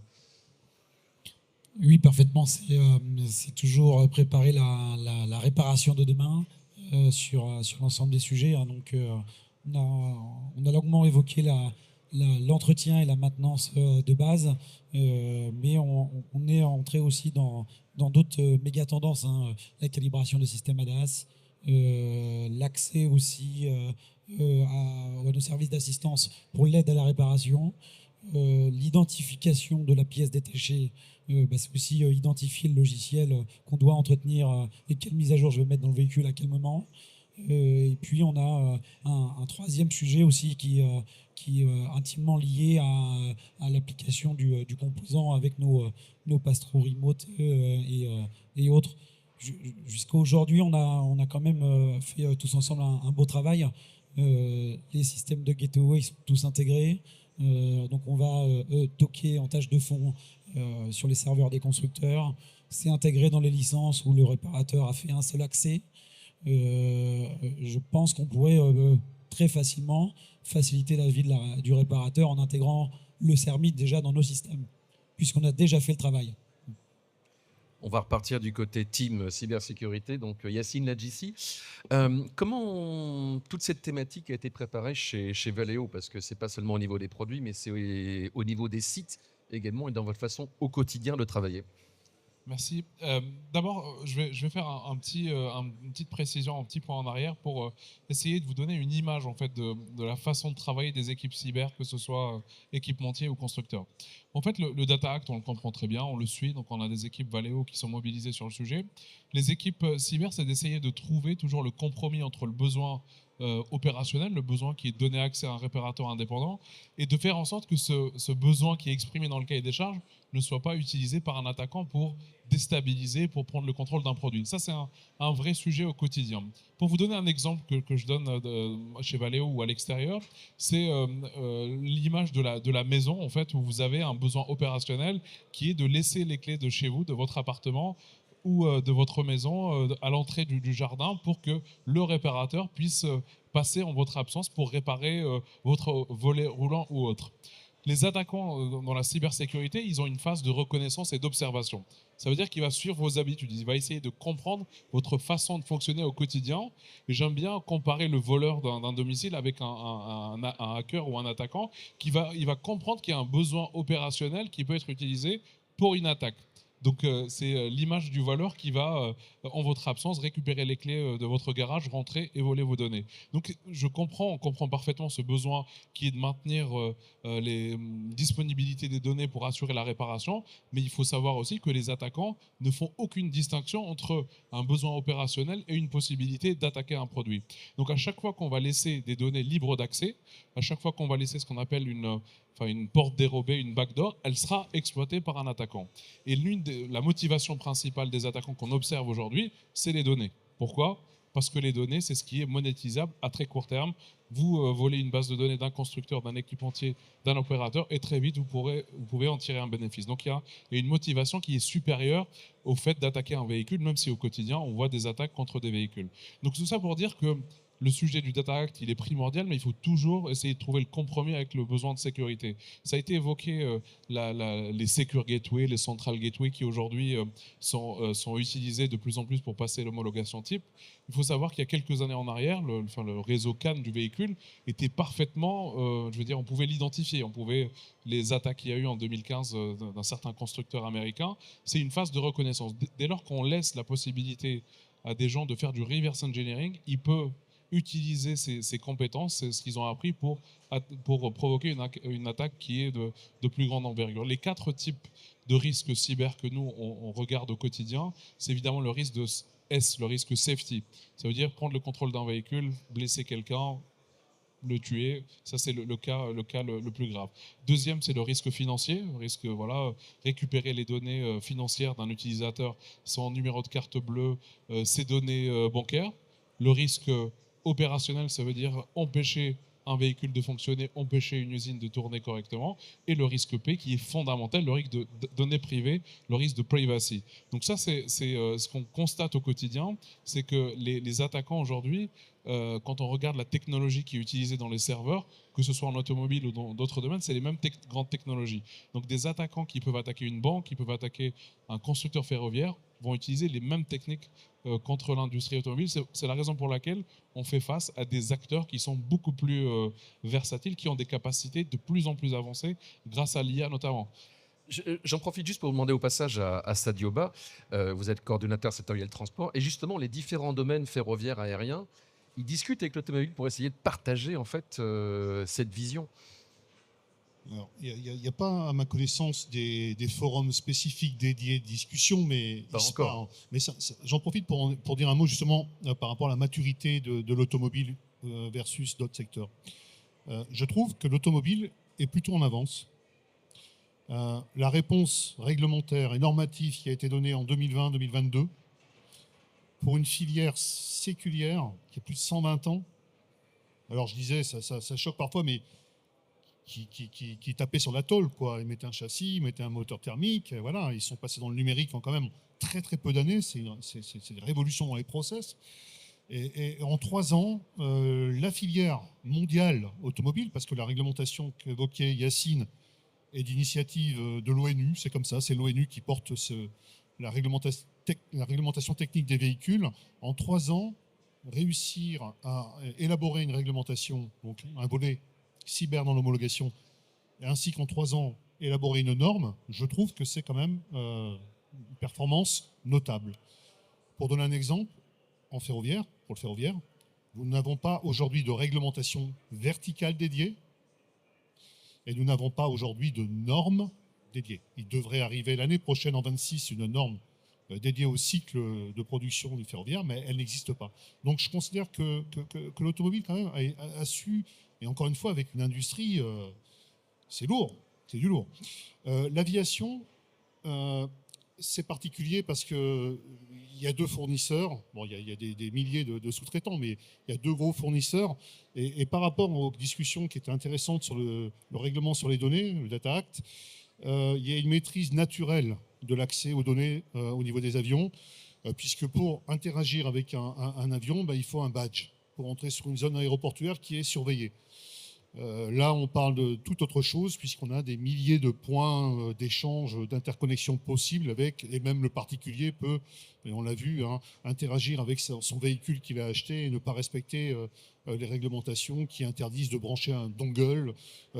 Oui, parfaitement. C'est toujours préparer la réparation de demain sur l'ensemble des sujets. Hein. Donc, on a longuement évoqué l'entretien et la maintenance de base, mais on est entré aussi dans d'autres méga tendances. Hein. La calibration de systèmes ADAS, l'accès aussi à nos services d'assistance pour l'aide à la réparation, l'identification de la pièce détachée, c'est aussi identifier le logiciel qu'on doit entretenir et quelle mise à jour je vais mettre dans le véhicule à quel moment. Et puis on a un troisième sujet aussi qui est intimement lié à l'application du composant avec nos pass-through remote et autres. Jusqu'à aujourd'hui, on a quand même fait tous ensemble un beau travail. Les systèmes de gateway sont tous intégrés. Donc on va toquer en tâche de fond sur les serveurs des constructeurs. C'est intégré dans les licences où le réparateur a fait un seul accès. Je pense qu'on pourrait très facilement faciliter la vie du réparateur en intégrant le CERMIT déjà dans nos systèmes, puisqu'on a déjà fait le travail. On va repartir du côté team cybersécurité, donc Yacine Ladjissi. Comment toute cette thématique a été préparée chez Valeo? Parce que c'est pas seulement au niveau des produits, mais c'est au niveau des sites également et dans votre façon au quotidien de travailler. Merci. D'abord, je vais faire une petite précision, un petit point en arrière pour essayer de vous donner une image en fait de la façon de travailler des équipes cyber, que ce soit équipementier ou constructeur. En fait, le Data Act, on le comprend très bien, on le suit, donc on a des équipes Valeo qui sont mobilisées sur le sujet. Les équipes cyber, c'est d'essayer de trouver toujours le compromis entre le besoin opérationnel, le besoin qui est de donner accès à un réparateur indépendant, et de faire en sorte que ce besoin qui est exprimé dans le cahier des charges ne soit pas utilisé par un attaquant pour déstabiliser, pour prendre le contrôle d'un produit. Ça, c'est un vrai sujet au quotidien. Pour vous donner un exemple que je donne chez Valeo ou à l'extérieur, c'est l'image de la maison, en fait, où vous avez un besoin opérationnel qui est de laisser les clés de chez vous, de votre appartement, ou de votre maison à l'entrée du jardin pour que le réparateur puisse passer en votre absence pour réparer votre volet roulant ou autre. Les attaquants dans la cybersécurité, ils ont une phase de reconnaissance et d'observation. Ça veut dire qu'il va suivre vos habitudes, il va essayer de comprendre votre façon de fonctionner au quotidien. Et j'aime bien comparer le voleur d'un domicile avec un hacker ou un attaquant il va comprendre qu'il y a un besoin opérationnel qui peut être utilisé pour une attaque. Donc c'est l'image du voleur qui va, en votre absence, récupérer les clés de votre garage, rentrer et voler vos données. Donc on comprend parfaitement ce besoin qui est de maintenir les disponibilités des données pour assurer la réparation, mais il faut savoir aussi que les attaquants ne font aucune distinction entre un besoin opérationnel et une possibilité d'attaquer un produit. Donc à chaque fois qu'on va laisser des données libres d'accès, à chaque fois qu'on va laisser ce qu'on appelle une porte dérobée, une backdoor, elle sera exploitée par un attaquant. Et la motivation principale des attaquants qu'on observe aujourd'hui, c'est les données. Pourquoi ? Parce que les données, c'est ce qui est monétisable à très court terme. Vous volez une base de données d'un constructeur, d'un équipementier, d'un opérateur, et très vite, vous pouvez en tirer un bénéfice. Donc il y a une motivation qui est supérieure au fait d'attaquer un véhicule, même si au quotidien, on voit des attaques contre des véhicules. Donc tout ça pour dire que le sujet du Data Act, il est primordial, mais il faut toujours essayer de trouver le compromis avec le besoin de sécurité. Ça a été évoqué, les Secure Gateway, les Central Gateway, qui aujourd'hui sont utilisés de plus en plus pour passer l'homologation type. Il faut savoir qu'il y a quelques années en arrière, le réseau CAN du véhicule était parfaitement, on pouvait l'identifier. Les attaques qu'il y a eu en 2015 d'un certain constructeur américain, c'est une phase de reconnaissance. Dès lors qu'on laisse la possibilité à des gens de faire du reverse engineering, ils peuvent utiliser ces compétences, c'est ce qu'ils ont appris pour provoquer une attaque qui est de plus grande envergure. Les 4 types de risques cyber que nous, on regarde au quotidien, c'est évidemment le risque de S, le risque safety. Ça veut dire prendre le contrôle d'un véhicule, blesser quelqu'un, le tuer, ça c'est le cas le plus grave. Deuxième, c'est le risque financier, récupérer les données financières d'un utilisateur, son numéro de carte bleue, ses données bancaires. Le risque opérationnel, ça veut dire empêcher un véhicule de fonctionner, empêcher une usine de tourner correctement, et le risque P qui est fondamental, le risque de données privées, le risque de privacy. Donc ça, c'est ce qu'on constate au quotidien, c'est que les attaquants aujourd'hui, quand on regarde la technologie qui est utilisée dans les serveurs, que ce soit en automobile ou dans d'autres domaines, c'est les mêmes grandes technologies. Donc des attaquants qui peuvent attaquer une banque, qui peuvent attaquer un constructeur ferroviaire, vont utiliser les mêmes techniques contre l'industrie automobile. C'est la raison pour laquelle on fait face à des acteurs qui sont beaucoup plus versatiles, qui ont des capacités de plus en plus avancées grâce à l'IA notamment. J'en profite juste pour vous demander au passage à Sadioba, vous êtes coordonnateur sectoriel transport, et justement les différents domaines ferroviaires, aériens, ils discutent avec l'automobile pour essayer de partager en fait cette vision. Il n'y a pas, à ma connaissance, des forums spécifiques dédiés de discussion, mais j'en profite pour dire un mot justement par rapport à la maturité de l'automobile versus d'autres secteurs. Je trouve que l'automobile est plutôt en avance. La réponse réglementaire et normative qui a été donnée en 2020-2022 pour une filière séculière qui a plus de 120 ans, alors je disais, ça choque parfois, mais qui tapaient sur la tôle, quoi. Ils mettaient un châssis, ils mettaient un moteur thermique, voilà, ils sont passés dans le numérique en quand même très très peu d'années, c'est des révolutions dans les process. Et en 3 ans, la filière mondiale automobile, parce que la réglementation qu'évoquait Yacine et d'initiatives de l'ONU. C'est comme ça, c'est l'ONU qui porte la réglementation technique des véhicules. En 3 ans, réussir à élaborer une réglementation, donc un volet cyber dans l'homologation, ainsi qu'en 3 ans, élaborer une norme, je trouve que c'est quand même une performance notable. Pour donner un exemple, pour le ferroviaire, nous n'avons pas aujourd'hui de réglementation verticale dédiée et nous n'avons pas aujourd'hui de normes dédiées. Il devrait arriver l'année prochaine, en 26, une norme dédiée au cycle de production du ferroviaire, mais elle n'existe pas. Donc je considère que l'automobile, quand même, a su, et encore une fois, avec une industrie, c'est lourd, c'est du lourd. L'aviation, c'est particulier parce qu'il y a 2 fournisseurs, bon, il y a des milliers de sous-traitants, mais il y a 2 gros fournisseurs, et par rapport aux discussions qui étaient intéressantes sur le règlement sur les données, le Data Act, il y a une maîtrise naturelle de l'accès aux données au niveau des avions, puisque pour interagir avec un avion, il faut un badge pour entrer sur une zone aéroportuaire qui est surveillée. Là, on parle de toute autre chose, puisqu'on a des milliers de points d'échange, d'interconnexion possibles avec, et même le particulier peut, et on l'a vu, interagir avec son véhicule qu'il a acheté et ne pas respecter les réglementations qui interdisent de brancher un dongle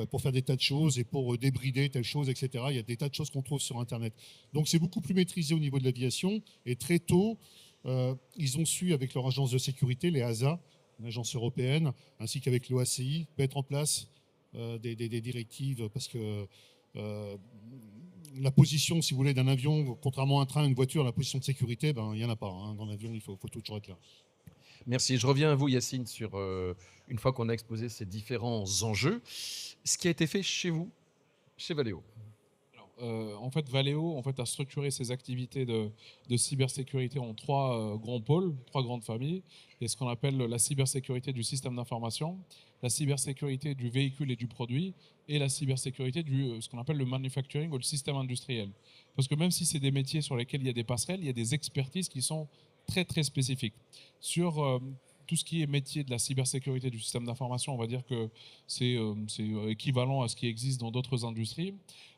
pour faire des tas de choses et pour débrider telle chose, etc. Il y a des tas de choses qu'on trouve sur Internet. Donc c'est beaucoup plus maîtrisé au niveau de l'aviation, et très tôt, ils ont su, avec leur agence de sécurité, les ASA, l'agence européenne, ainsi qu'avec l'OACI, mettre en place des directives, parce que la position, si vous voulez, d'un avion, contrairement à un train, une voiture, la position de sécurité, il n'y en a pas. Dans l'avion, il faut toujours être là. Merci. Je reviens à vous, Yacine, sur une fois qu'on a exposé ces différents enjeux, ce qui a été fait chez vous, chez Valeo. En fait, Valeo a structuré ses activités de cybersécurité en 3 grands pôles, 3 grandes familles. Il y a ce qu'on appelle la cybersécurité du système d'information, la cybersécurité du véhicule et du produit, et la cybersécurité du ce qu'on appelle le manufacturing ou le système industriel. Parce que même si c'est des métiers sur lesquels il y a des passerelles, il y a des expertises qui sont très très spécifiques. Sur tout ce qui est métier de la cybersécurité du système d'information, on va dire que c'est équivalent à ce qui existe dans d'autres industries.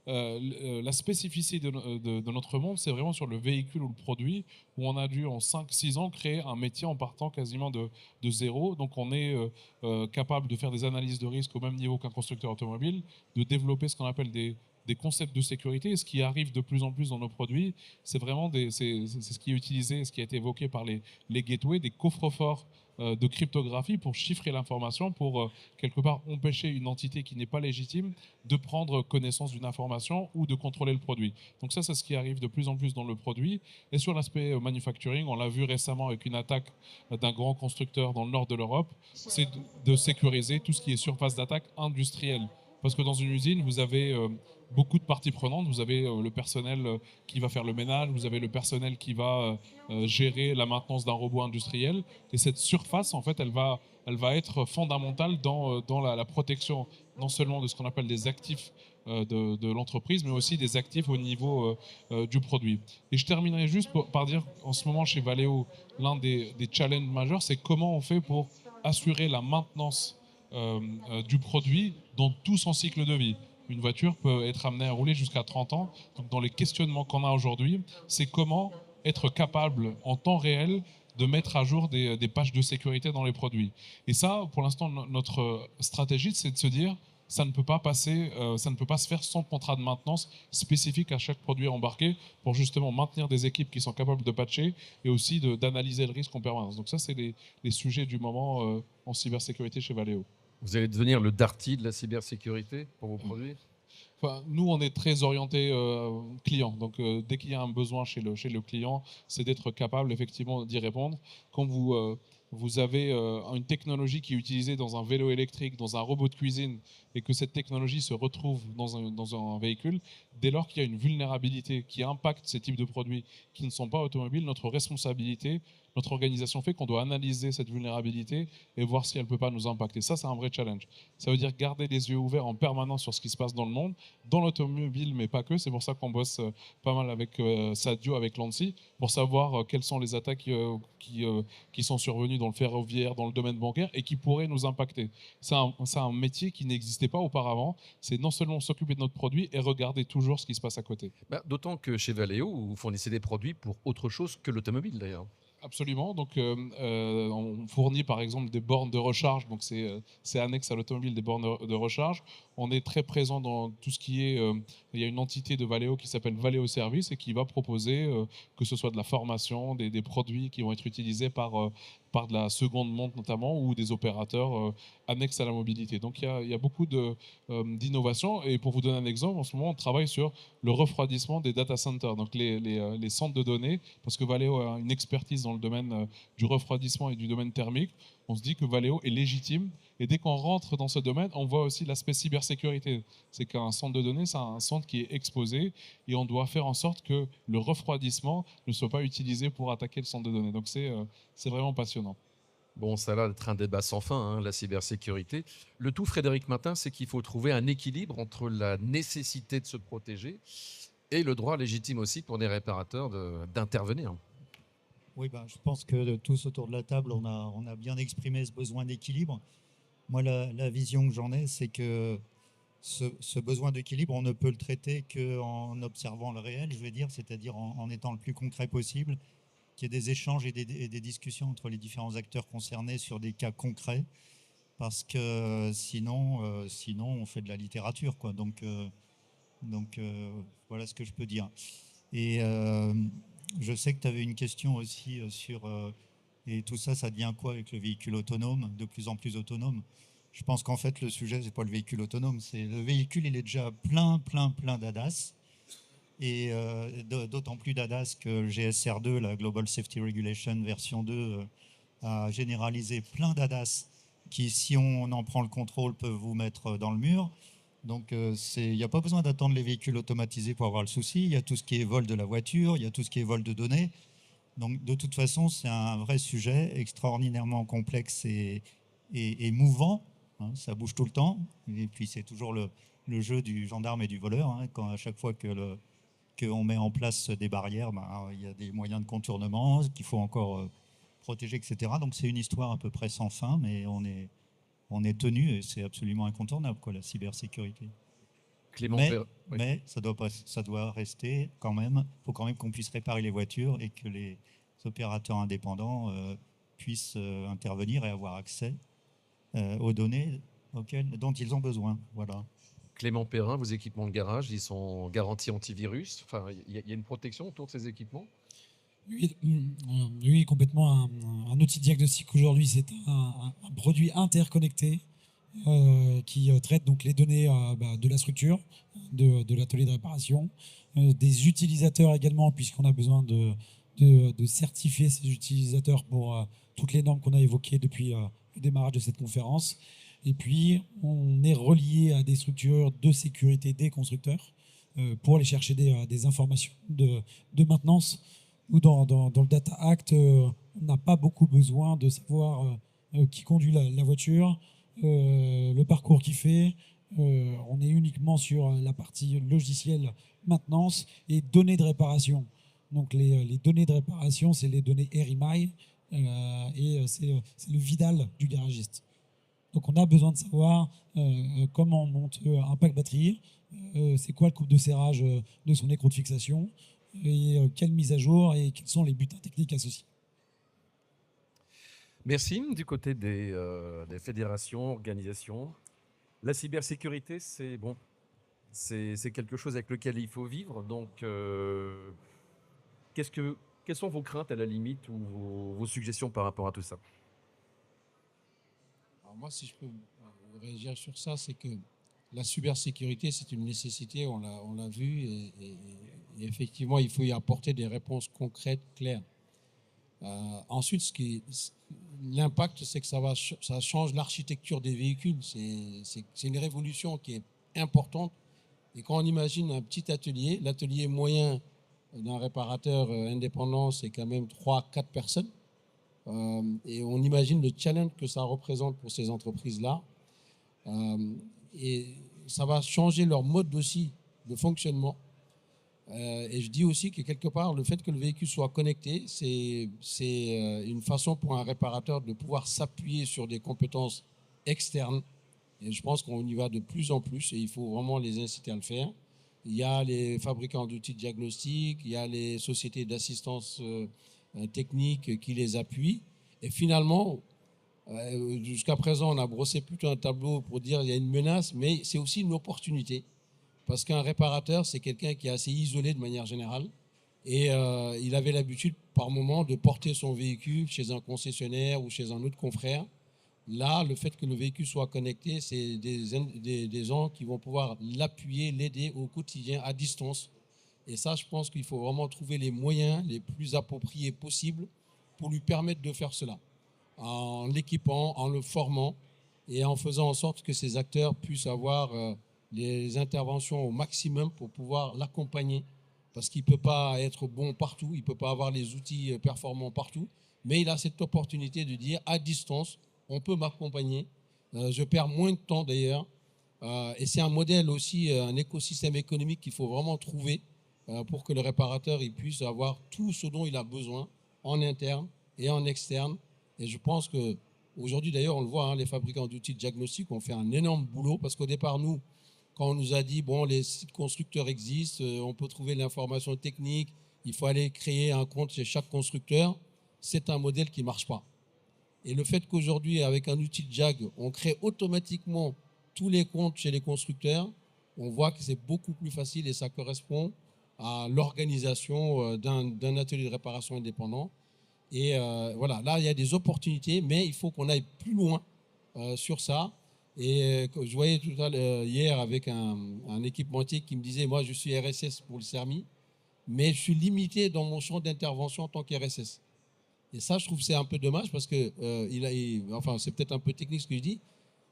La spécificité de notre monde, c'est vraiment sur le véhicule ou le produit, où on a dû en 5-6 ans créer un métier en partant quasiment de zéro. Donc on est capable de faire des analyses de risque au même niveau qu'un constructeur automobile, de développer ce qu'on appelle des concepts de sécurité. Et ce qui arrive de plus en plus dans nos produits, c'est vraiment c'est ce qui est utilisé, ce qui a été évoqué par les gateways, des coffres-forts de cryptographie pour chiffrer l'information, pour quelque part empêcher une entité qui n'est pas légitime de prendre connaissance d'une information ou de contrôler le produit. Donc ça, c'est ce qui arrive de plus en plus dans le produit. Et sur l'aspect manufacturing, on l'a vu récemment avec une attaque d'un grand constructeur dans le nord de l'Europe, c'est de sécuriser tout ce qui est surface d'attaque industrielle. Parce que dans une usine, vous avez beaucoup de parties prenantes. Vous avez le personnel qui va faire le ménage, vous avez le personnel qui va gérer la maintenance d'un robot industriel. Et cette surface, en fait, elle va être fondamentale dans la protection, non seulement de ce qu'on appelle des actifs de l'entreprise, mais aussi des actifs au niveau du produit. Et je terminerai juste par dire, en ce moment chez Valeo, l'un des challenges majeurs, c'est comment on fait pour assurer la maintenance du produit dans tout son cycle de vie. Une voiture peut être amenée à rouler jusqu'à 30 ans. Donc dans les questionnements qu'on a aujourd'hui, c'est comment être capable en temps réel de mettre à jour des pages de sécurité dans les produits. Et ça, pour l'instant, notre stratégie, c'est de se dire ça ne peut pas se faire sans contrat de maintenance spécifique à chaque produit embarqué pour justement maintenir des équipes qui sont capables de patcher et aussi d'analyser le risque en permanence. Donc ça, c'est les sujets du moment en cybersécurité chez Valeo. Vous allez devenir le Darty de la cybersécurité pour vos produits ? Enfin, nous, on est très orienté client. Donc, dès qu'il y a un besoin chez le client, c'est d'être capable effectivement d'y répondre. Quand vous avez une technologie qui est utilisée dans un vélo électrique, dans un robot de cuisine, et que cette technologie se retrouve dans un véhicule, dès lors qu'il y a une vulnérabilité qui impacte ces types de produits qui ne sont pas automobiles, notre responsabilité, notre organisation fait qu'on doit analyser cette vulnérabilité et voir si elle ne peut pas nous impacter. Ça, c'est un vrai challenge. Ça veut dire garder les yeux ouverts en permanence sur ce qui se passe dans le monde, dans l'automobile, mais pas que. C'est pour ça qu'on bosse pas mal avec Sadio, avec l'ANSSI, pour savoir quelles sont les attaques qui sont survenues dans le ferroviaire, dans le domaine bancaire et qui pourraient nous impacter. C'est un métier qui n'existait pas auparavant. C'est non seulement s'occuper de notre produit et regarder toujours ce qui se passe à côté. Bah, d'autant que chez Valeo, vous fournissez des produits pour autre chose que l'automobile d'ailleurs. Absolument. Donc, on fournit par exemple des bornes de recharge. Donc, c'est annexe à l'automobile, des bornes de recharge. On est très présent dans tout ce qui est. Il y a une entité de Valeo qui s'appelle Valeo Service et qui va proposer que ce soit de la formation, des produits qui vont être utilisés par de la seconde monte notamment ou des opérateurs annexes à la mobilité. Donc, il y a beaucoup d'innovations. Et pour vous donner un exemple, en ce moment, on travaille sur le refroidissement des data centers, donc les centres de données, parce que Valeo a une expertise dans le domaine du refroidissement et du domaine thermique. On se dit que Valeo est légitime. Et dès qu'on rentre dans ce domaine, on voit aussi l'aspect cybersécurité. C'est qu'un centre de données, c'est un centre qui est exposé et on doit faire en sorte que le refroidissement ne soit pas utilisé pour attaquer le centre de données. Donc c'est vraiment passionnant. Bon, ça va être un débat sans fin, hein, la cybersécurité. Le tout, Frédéric Martin, c'est qu'il faut trouver un équilibre entre la nécessité de se protéger et le droit légitime aussi pour les réparateurs d'intervenir. Oui, je pense que tous autour de la table, on a bien exprimé ce besoin d'équilibre. Moi, la vision que j'en ai, c'est que ce besoin d'équilibre, on ne peut le traiter qu'en observant le réel, je veux dire, c'est-à-dire en étant le plus concret possible, qu'il y ait des échanges et des discussions entre les différents acteurs concernés sur des cas concrets, parce que sinon on fait de la littérature, quoi. Donc voilà ce que je peux dire. Et je sais que tu avais une question aussi sur et tout ça, ça devient quoi avec le véhicule autonome, de plus en plus autonome? Je pense qu'en fait, le sujet, c'est pas le véhicule autonome, c'est le véhicule, il est déjà plein d'ADAS. Et d'autant plus d'ADAS que le GSR2, la Global Safety Regulation version 2, a généralisé plein d'ADAS qui, si on en prend le contrôle, peuvent vous mettre dans le mur. Donc, il n'y a pas besoin d'attendre les véhicules automatisés pour avoir le souci. Il y a tout ce qui est vol de la voiture, il y a tout ce qui est vol de données. Donc, de toute façon, c'est un vrai sujet extraordinairement complexe et mouvant. Hein, ça bouge tout le temps. Et puis, c'est toujours le jeu du gendarme et du voleur. Hein, quand à chaque fois qu'on met en place des barrières, il y a des moyens de contournement qu'il faut encore protéger, etc. Donc, c'est une histoire à peu près sans fin, mais on est tenu et c'est absolument incontournable, quoi, la cybersécurité. Clément mais ça doit rester quand même. Il faut quand même qu'on puisse réparer les voitures et que les opérateurs indépendants puissent intervenir et avoir accès aux données dont ils ont besoin. Voilà. Clément Perrin, vos équipements de garage, ils sont garantis antivirus. Enfin, il y a une protection autour de ces équipements? Oui, complètement. Un outil de diagnostic aujourd'hui, c'est un produit interconnecté qui traite donc les données de la structure, de l'atelier de réparation, des utilisateurs également, puisqu'on a besoin de certifier ces utilisateurs pour toutes les normes qu'on a évoquées depuis le démarrage de cette conférence. Et puis, on est relié à des structures de sécurité des constructeurs pour aller chercher des informations de maintenance. Ou dans le Data Act, on n'a pas beaucoup besoin de savoir qui conduit la voiture, le parcours qu'il fait. On est uniquement sur la partie logicielle maintenance et données de réparation. Donc les données de réparation, c'est les données RMI et c'est le Vidal du garagiste. Donc on a besoin de savoir comment on monte un pack batterie, c'est quoi le couple de serrage de son écrou de fixation, et quelle mise à jour et quels sont les butins techniques associés. Merci. Du côté des fédérations, organisations, la cybersécurité, c'est quelque chose avec lequel il faut vivre. Donc, quelles sont vos craintes à la limite ou vos suggestions par rapport à tout ça? Alors moi, si je peux réagir sur ça, c'est que la cybersécurité, c'est une nécessité, on l'a vu, et effectivement, il faut y apporter des réponses concrètes, claires. Ensuite, l'impact, c'est que ça change l'architecture des véhicules. C'est une révolution qui est importante. Et quand on imagine un petit atelier, l'atelier moyen d'un réparateur indépendant, c'est quand même 3-4 personnes. Et on imagine le challenge que ça représente pour ces entreprises-là. Et ça va changer leur mode aussi de fonctionnement. Et je dis aussi que quelque part, le fait que le véhicule soit connecté, c'est une façon pour un réparateur de pouvoir s'appuyer sur des compétences externes. Et je pense qu'on y va de plus en plus et il faut vraiment les inciter à le faire. Il y a les fabricants d'outils de diagnostic, il y a les sociétés d'assistance technique qui les appuient. Et finalement, jusqu'à présent, on a brossé plutôt un tableau pour dire qu'il y a une menace, mais c'est aussi une opportunité. Parce qu'un réparateur, c'est quelqu'un qui est assez isolé de manière générale. Et il avait l'habitude, par moment, de porter son véhicule chez un concessionnaire ou chez un autre confrère. Là, le fait que le véhicule soit connecté, c'est des gens qui vont pouvoir l'appuyer, l'aider au quotidien, à distance. Et ça, je pense qu'il faut vraiment trouver les moyens les plus appropriés possibles pour lui permettre de faire cela. En l'équipant, en le formant et en faisant en sorte que ces acteurs puissent avoir les interventions au maximum pour pouvoir l'accompagner. Parce qu'il ne peut pas être bon partout, il ne peut pas avoir les outils performants partout, mais il a cette opportunité de dire à distance, on peut m'accompagner. Je perds moins de temps d'ailleurs. Et c'est un modèle aussi, un écosystème économique qu'il faut vraiment trouver pour que le réparateur il puisse avoir tout ce dont il a besoin en interne et en externe. Et je pense qu'aujourd'hui d'ailleurs, on le voit, hein, les fabricants d'outils de diagnostic ont fait un énorme boulot parce qu'au départ, nous, quand on nous a dit, bon, les sites constructeurs existent, on peut trouver l'information technique, il faut aller créer un compte chez chaque constructeur, c'est un modèle qui ne marche pas. Et le fait qu'aujourd'hui, avec un outil de JAG, on crée automatiquement tous les comptes chez les constructeurs, on voit que c'est beaucoup plus facile et ça correspond à l'organisation d'un atelier de réparation indépendant. Et voilà, là, il y a des opportunités, mais il faut qu'on aille plus loin sur ça. Et je voyais tout à l'heure, hier, avec un équipementier qui me disait, moi, je suis RSS pour le CERMI, mais je suis limité dans mon champ d'intervention en tant qu'RSS. Et ça, je trouve que c'est un peu dommage parce que, enfin, c'est peut-être un peu technique ce que je dis,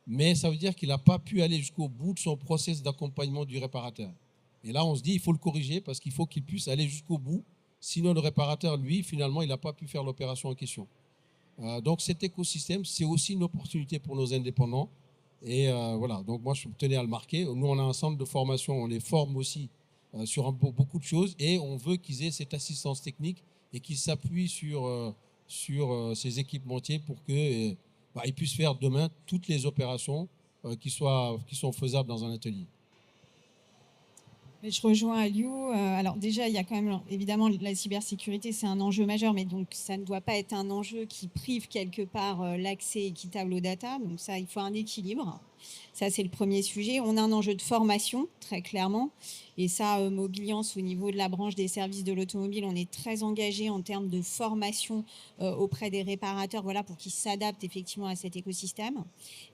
mais ça veut dire qu'il n'a pas pu aller jusqu'au bout de son process d'accompagnement du réparateur. Et là, on se dit, il faut le corriger parce qu'il faut qu'il puisse aller jusqu'au bout. Sinon, le réparateur, lui, finalement, il n'a pas pu faire l'opération en question. Donc, cet écosystème, c'est aussi une opportunité pour nos indépendants. Et voilà, donc moi, je tenais à le marquer. Nous, on a un centre de formation, on les forme aussi sur beaucoup de choses et on veut qu'ils aient cette assistance technique et qu'ils s'appuient sur ces équipementiers pour qu'ils puissent faire demain toutes les opérations qui sont faisables dans un atelier. Je rejoins Aliou. Alors déjà, il y a quand même, évidemment, la cybersécurité, c'est un enjeu majeur, mais donc ça ne doit pas être un enjeu qui prive quelque part l'accès équitable aux data. Donc ça, il faut un équilibre. Ça, c'est le premier sujet. On a un enjeu de formation, très clairement. Et ça, Mobiliance, au niveau de la branche des services de l'automobile, on est très engagé en termes de formation auprès des réparateurs, voilà, pour qu'ils s'adaptent effectivement à cet écosystème.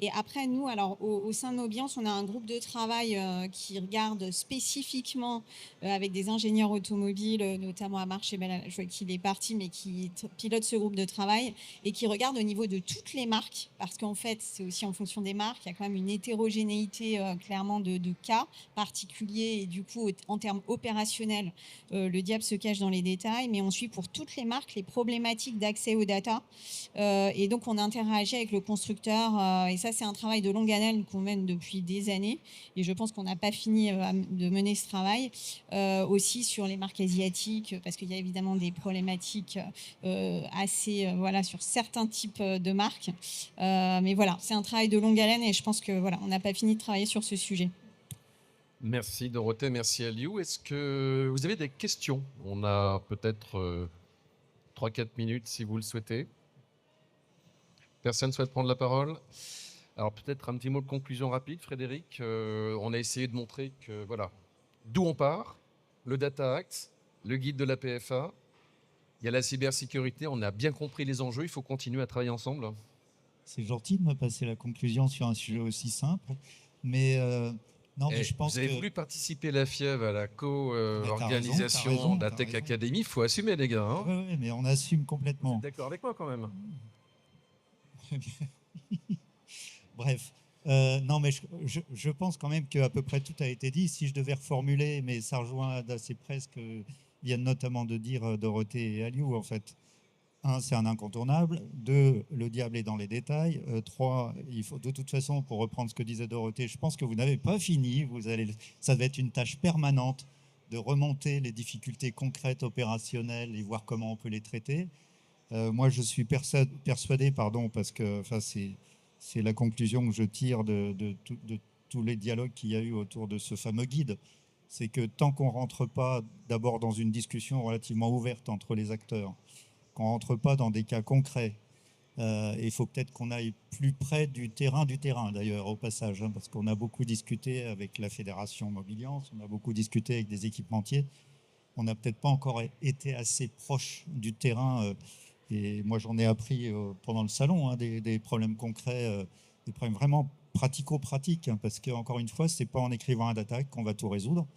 Et après, nous, alors au sein de Mobiliance, on a un groupe de travail qui regarde spécifiquement avec des ingénieurs automobiles, notamment à Marchebel, je vois qu'il est parti, mais qui pilote ce groupe de travail et qui regarde au niveau de toutes les marques, parce qu'en fait, c'est aussi en fonction des marques, il y a quand même une hétérogénéité clairement de cas particuliers et du coup, en termes opérationnels, le diable se cache dans les détails, mais on suit pour toutes les marques les problématiques d'accès aux data et donc on interagit avec le constructeur et ça c'est un travail de longue haleine qu'on mène depuis des années et je pense qu'on n'a pas fini de mener ce travail aussi sur les marques asiatiques parce qu'il y a évidemment des problématiques assez voilà sur certains types de marques mais voilà c'est un travail de longue haleine et je pense que voilà on n'a pas fini de travailler sur ce sujet. Merci Dorothée, merci Aliou. Est-ce que vous avez des questions? On a peut-être 3-4 minutes si vous le souhaitez. Personne souhaite prendre la parole? Alors peut-être un petit mot de conclusion rapide, Frédéric. On a essayé de montrer que voilà, d'où on part, le Data Act, le guide de la PFA, il y a la cybersécurité, on a bien compris les enjeux, il faut continuer à travailler ensemble. C'est gentil de me passer la conclusion sur un sujet aussi simple, mais non, mais je pense vous avez que... voulu participer à la FIEV, à la co-organisation de la Tech Academy, il faut assumer les gars. Hein. Oui, mais on assume complètement. Vous êtes d'accord avec moi quand même? Bref, non, mais je pense quand même qu'à peu près tout a été dit. Si je devais reformuler, mais ça rejoint d'assez près ce que viennent notamment de dire Dorothée et Aliou, en fait. c'est un incontournable. 2, le diable est dans les détails. 3, il faut, de toute façon, pour reprendre ce que disait Dorothée, je pense que vous n'avez pas fini. Ça va être une tâche permanente de remonter les difficultés concrètes, opérationnelles et voir comment on peut les traiter. Moi, je suis persuadé, parce que c'est la conclusion que je tire de tous les dialogues qu'il y a eu autour de ce fameux guide, c'est que tant qu'on ne rentre pas d'abord dans une discussion relativement ouverte entre les acteurs, qu'on ne rentre pas dans des cas concrets, il faut peut-être qu'on aille plus près du terrain d'ailleurs, au passage, parce qu'on a beaucoup discuté avec la Fédération Mobiliance, on a beaucoup discuté avec des équipementiers, on n'a peut-être pas encore été assez proche du terrain, et moi j'en ai appris pendant le salon, des problèmes concrets, des problèmes vraiment pratico-pratiques, parce qu'encore une fois, ce n'est pas en écrivant un data qu'on va tout résoudre,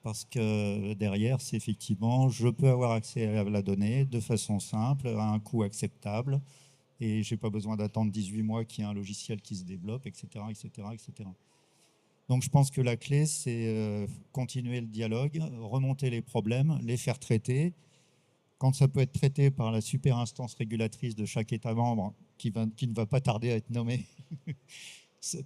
parce que derrière, c'est effectivement, je peux avoir accès à la donnée de façon simple, à un coût acceptable, et je n'ai pas besoin d'attendre 18 mois qu'il y ait un logiciel qui se développe, etc., etc., etc. Donc je pense que la clé, c'est continuer le dialogue, remonter les problèmes, les faire traiter. Quand ça peut être traité par la super instance régulatrice de chaque État membre, qui ne va pas tarder à être nommée,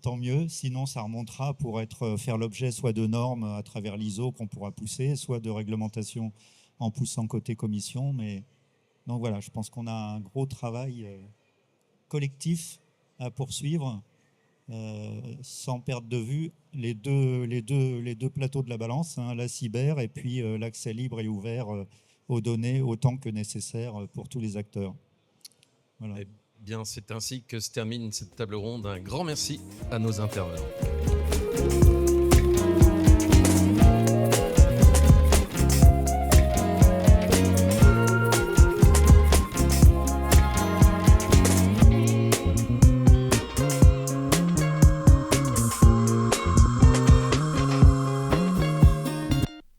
tant mieux. Sinon, ça remontera pour faire l'objet soit de normes à travers l'ISO qu'on pourra pousser, soit de réglementation en poussant côté commission. Mais donc voilà, je pense qu'on a un gros travail collectif à poursuivre, sans perdre de vue les deux plateaux de la balance, la cyber et puis l'accès libre et ouvert aux données autant que nécessaire pour tous les acteurs. Voilà. Eh bien, c'est ainsi que se termine cette table ronde. Un grand merci à nos intervenants.